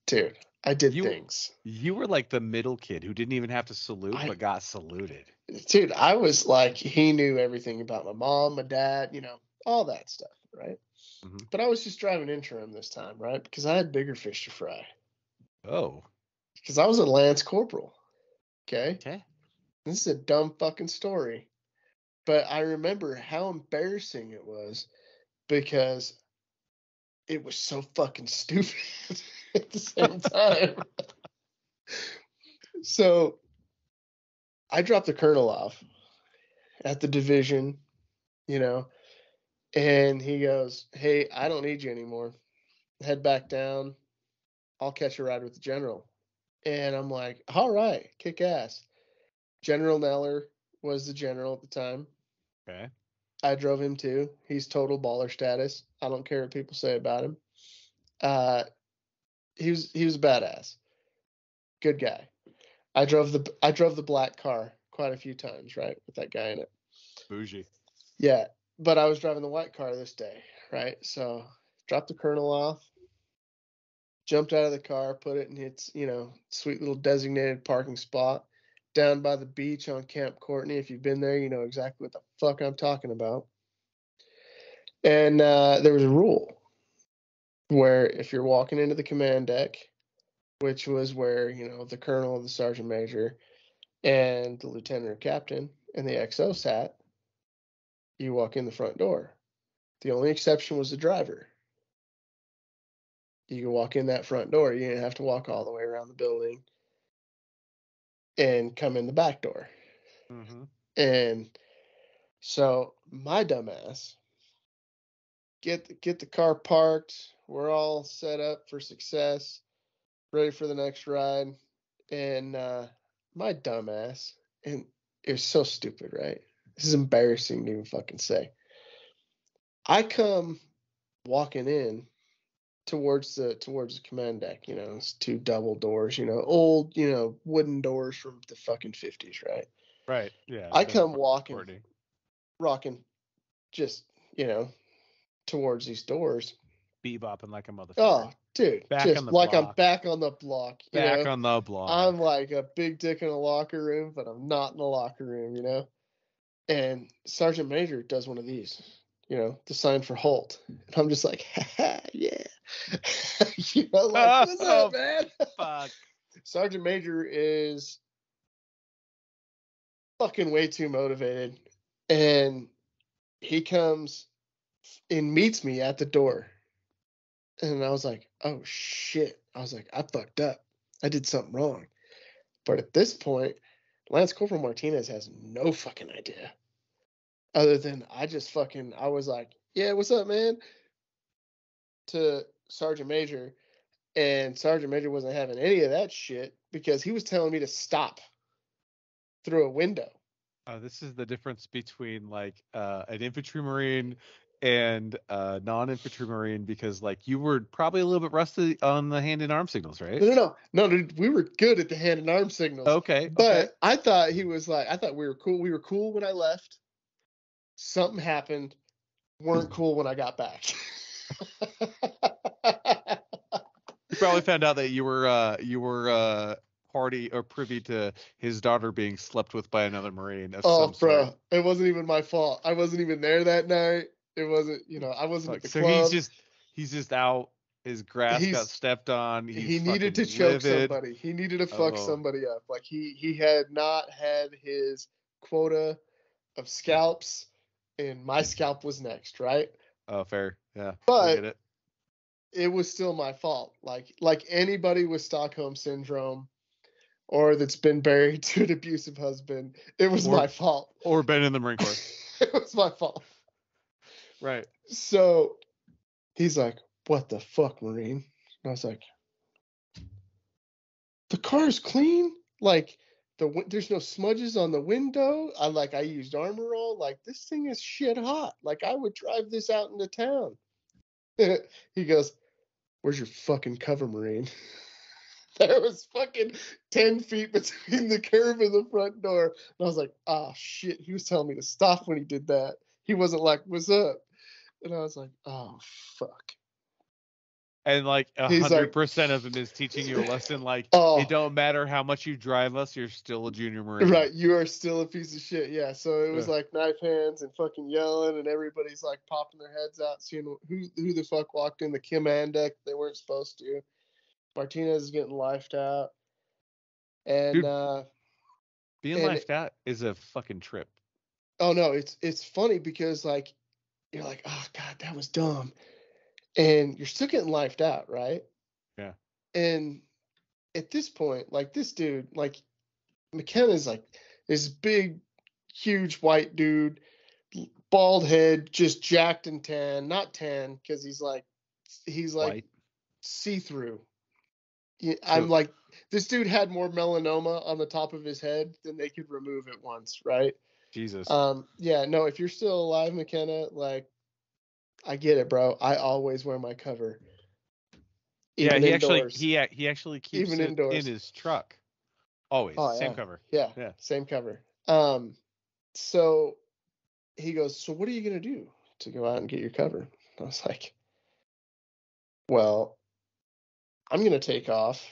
dude, I did things. You were like the middle kid who didn't even have to salute, but got saluted. Dude, I was like, he knew everything about my mom, my dad, you know, all that stuff, right? Mm-hmm. But I was just driving interim this time, right? Because I had bigger fish to fry. Oh. Because I was a Lance Corporal. Okay? Okay. This is a dumb fucking story. But I remember how embarrassing it was because it was so fucking stupid at the same time. So I dropped the colonel off at the division, you know, and he goes, "Hey, I don't need you anymore. Head back down. I'll catch a ride with the general." And I'm like, all right, kick ass. General Neller was the general at the time. Okay. I drove him too. He's total baller status. I don't care what people say about him. He was a badass. Good guy. I drove the black car quite a few times, right, with that guy in it. Bougie. Yeah, but I was driving the white car this day, right? So dropped the colonel off, jumped out of the car, put it in its, you know, sweet little designated parking spot down by the beach on Camp Courtney. If you've been there, you know exactly what the fuck I'm talking about. And there was a rule where if you're walking into the command deck, which was where, you know, the colonel, the sergeant major, and the lieutenant or captain and the XO sat, you walk in the front door. The only exception was the driver. You could walk in that front door. You didn't have to walk all the way around the building and come in the back door. Mm-hmm. And so my dumbass get the car parked. We're all set up for success, ready for the next ride. And my dumbass, and it was so stupid, right? This is embarrassing to even fucking say. I come walking in towards the command deck, you know, it's two double doors, you know, old, you know, wooden doors from the fucking 50s, right? Right. Yeah. I come walking, rocking, just, you know, towards these doors. Bebopping like a motherfucker. Oh, dude. Just like block. I'm back on the block. Back on the block. I'm like a big dick in a locker room, but I'm not in the locker room, you know? And Sergeant Major does one of these, you know, the sign for halt. And I'm just like, ha, yeah. You know, like, what's up, man? Fuck. Sergeant Major is fucking way too motivated. And he comes and meets me at the door. And I was like, oh, shit. I was like, I fucked up. I did something wrong. But at this point, Lance Corporal Martinez has no fucking idea. Other than I was like, yeah, what's up, man? To Sergeant Major. And Sergeant Major wasn't having any of that shit because he was telling me to stop through a window. This is the difference between like an infantry marine and a non-infantry marine, because like you were probably a little bit rusty on the hand and arm signals, right? No, dude, we were good at the hand and arm signals. Okay. But I thought we were cool. We were cool when I left. Something happened. Weren't cool when I got back. You probably found out that you were party or privy to his daughter being slept with by another Marine. Oh, bro, it wasn't even my fault. I wasn't even there that night. It wasn't, you know, I wasn't at the club. He's just out. His grass got stepped on. He needed to choke somebody. He needed to fuck somebody up. Like he had not had his quota of scalps, and my scalp was next, right? Oh, fair. Yeah. But it was still my fault. Like anybody with Stockholm syndrome or that's been married to an abusive husband, it was my fault. Or been in the Marine Corps. It was my fault. Right. So he's like, what the fuck, Marine? And I was like, the car's clean? Like, there's no smudges on the window. I used Armor All. Like, this thing is shit hot. Like, I would drive this out into town. He goes, where's your fucking cover, Marine? There was fucking 10 feet between the curb and the front door. And I was like, ah, shit. He was telling me to stop when he did that. He wasn't like, what's up? And I was like, oh, fuck. And like 100% of him is teaching you a lesson. Like, it don't matter how much you drive us, you're still a junior Marine. Right. You are still a piece of shit. Yeah. So it was like knife hands and fucking yelling, and everybody's like popping their heads out, seeing who the fuck walked in the command deck they weren't supposed to. Martinez is getting lifed out. And dude, being lifed out is a fucking trip. Oh no, it's funny because like you're like, oh god, that was dumb. And you're still getting lifed out, right? Yeah. And at this point, like this dude, like McKenna's like this big, huge white dude, bald head, just jacked and tan. Not tan, because he's like white. See-through. I'm like, this dude had more melanoma on the top of his head than they could remove at once, right? Jesus. Yeah, no, if you're still alive, McKenna, like, I get it, bro. I always wear my cover. Even he actually keeps even it indoors. in his truck. Always. Same cover. Yeah, same cover. So he goes, so what are you going to do to go out and get your cover? I was like, well, I'm going to take off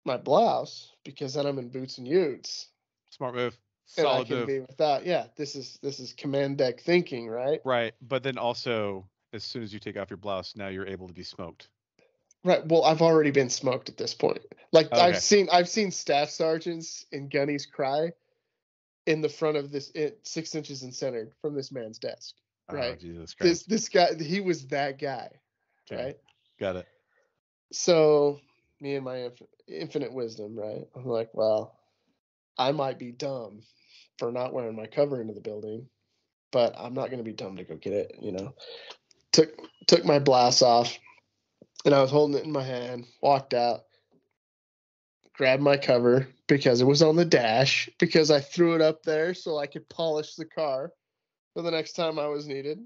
my blouse because then I'm in boots and utes. Smart move. Solid and I can move. Be without. Yeah, this is command deck thinking, right? Right, but then also, as soon as you take off your blouse, now you're able to be smoked. Right. Well, I've already been smoked at this point. Like I've seen staff sergeants in gunnies cry in the front of this 6 inches and centered from this man's desk. Right. Oh, Jesus Christ. This guy, he was that guy. Okay. Right. Got it. So me and my infinite wisdom, right? I'm like, well, I might be dumb for not wearing my cover into the building, but I'm not going to be dumb to go get it. You know, took my blouse off. And I was holding it in my hand, walked out, grabbed my cover because it was on the dash, because I threw it up there so I could polish the car for the next time I was needed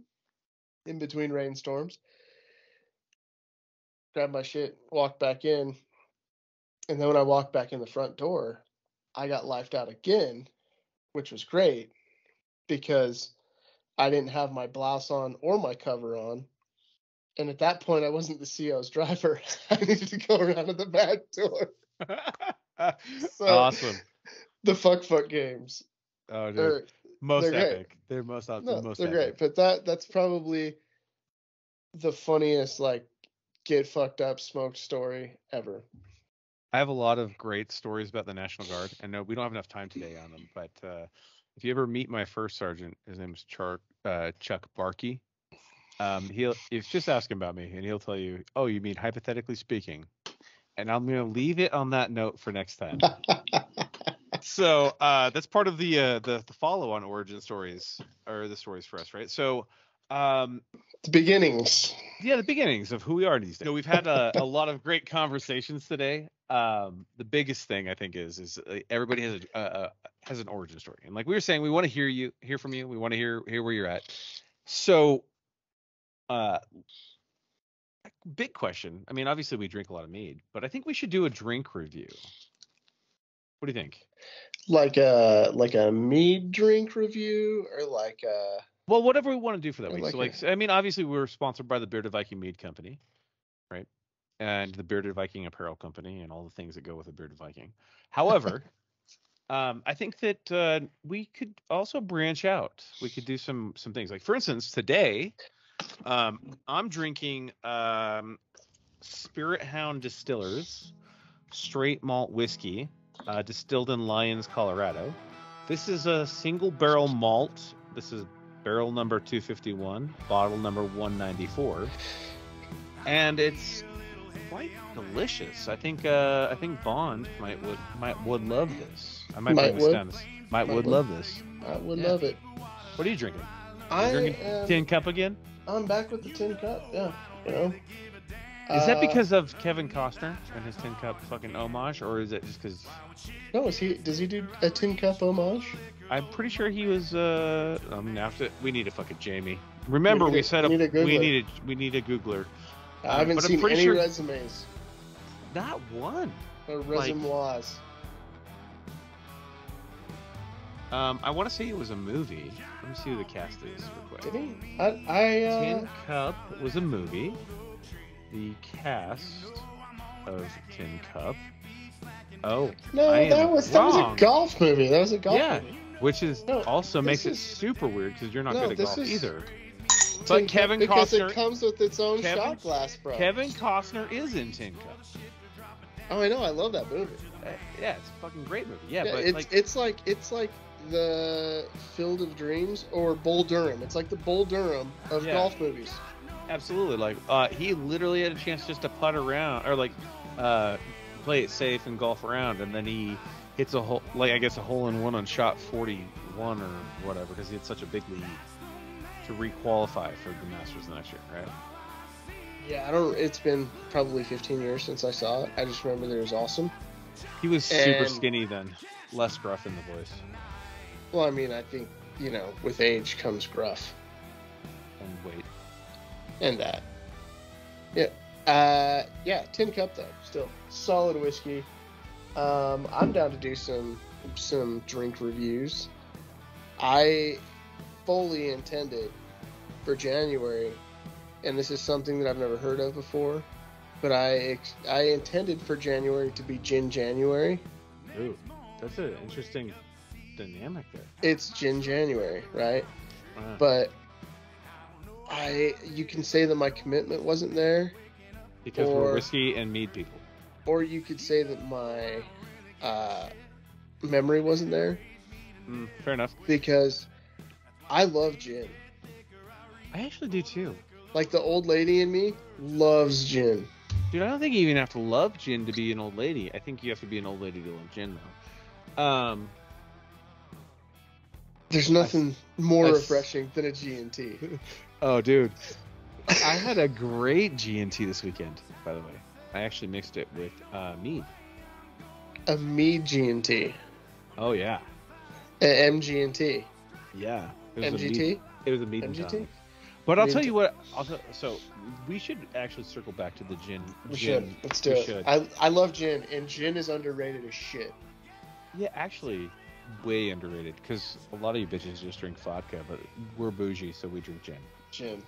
in between rainstorms. Grabbed my shit, walked back in. And then when I walked back in the front door, I got lifed out again, which was great because I didn't have my blouse on or my cover on. And at that point, I wasn't the CO's driver. I needed to go around to the back door. So, awesome. The fuck games. Oh, dude. Most epic. Great. They're most awesome. No, they're epic. Great. But that's probably the funniest, like, get fucked up smoked story ever. I have a lot of great stories about the National Guard. I know we don't have enough time today on them, but if you ever meet my first sergeant, his name's Chuck Barkey. He'll just ask him about me, and he'll tell you, "Oh, you mean hypothetically speaking?" And I'm gonna leave it on that note for next time. So that's part of the follow-on origin stories, or the stories for us, right? So the beginnings. Yeah, the beginnings of who we are these days. So we've had a lot of great conversations today. The biggest thing I think is everybody has an origin story, and like we were saying, we want to hear from you. We want to hear where you're at. So. Big question. I mean, obviously we drink a lot of mead, but I think we should do a drink review. What do you think? Like a mead drink review, or like a... Well, whatever we want to do for that week. So I mean, obviously we're sponsored by the Bearded Viking Mead Company, right? And the Bearded Viking Apparel Company and all the things that go with the Bearded Viking. However, I think that we could also branch out. We could do some things. Like, for instance, today... I'm drinking Spirit Hound Distillers straight malt whiskey, distilled in Lyons, Colorado. This is a single barrel malt. This is barrel number 251, bottle number 194, and it's quite delicious. I think Bond would love this. I might bring this down. Might would love this. I would love it. What are you drinking? Drinking Tin Cup again? I'm back with the Tin Cup, yeah. You know. Is that because of Kevin Costner and his Tin Cup fucking homage, or is it just because? No, does he do a Tin Cup homage? I'm pretty sure he was. We need a fucking Jamie. Remember, we set up. We need a Googler. I haven't but I'm seen pretty any sure- resumes Not one. or resumes. I want to say it was a movie. Let me see who the cast is real quick. Did he? Tin Cup was a movie. The cast of Tin Cup. Oh, No, I am that was a wrong. golf movie. That was a golf Yeah, movie. which is No, also makes it is- super weird because you're not No, good at this golf is- either. Tin But Cup, Kevin because Costner, it comes with its own Kevin- shot glass, bro. Kevin Costner is in Tin Cup. Oh, I know. I love that movie. Yeah, it's a fucking great movie. Yeah, Yeah, but it's like the Field of Dreams or Bull Durham. It's like the Bull Durham of Yeah. golf movies. absolutely, he literally had a chance just to putt around or play it safe and golf around, and then he hits a hole, a hole in one on shot 41 or whatever, because he had such a big lead to re-qualify for the Masters the next year, right? Yeah, I don't. It's been probably 15 years since I saw it. I just remember that it was awesome. He was super And- skinny then, less gruff in the voice Well, I mean, I think with age comes gruff and weight. and that. Yeah. Yeah. Tin Cup though, still solid whiskey. I'm down to do some drink reviews. I fully intended for January, and this is something that I've never heard of before, but I intended for January to be Gin January. Ooh, that's an interesting dynamic there. It's Gin January, right? Wow. But you can say that my commitment wasn't there, Because we're or- whiskey and mead people. or you could say that my memory wasn't there, Fair enough. because I love gin. I actually do too. Like the old lady in me loves gin. Dude, I don't think you even have to love gin to be an old lady. I think you have to be an old lady to love gin, though. There's nothing more I- refreshing than a G&T. Oh, dude. I had a great G&T this weekend, by the way. I actually mixed it with mead. A mead G&T. Oh, yeah. MG&T. Yeah. It was MGT? It was a mead and MGT? tonic. But I'll Mead tell and you what. So we should actually circle back to the gin. We gin. should. Let's do We it. should. I love gin, and gin is underrated as shit. Yeah, actually, way underrated. Because a lot of you bitches just drink vodka, but we're bougie, so we drink gin. Gin.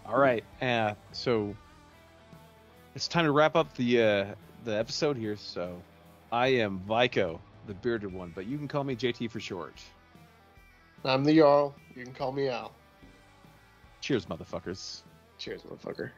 All right, so it's time to wrap up the episode here. So I am Viko, the bearded one, but you can call me JT for short. I'm the Jarl. You can call me Al. Cheers, motherfuckers. Cheers, motherfucker.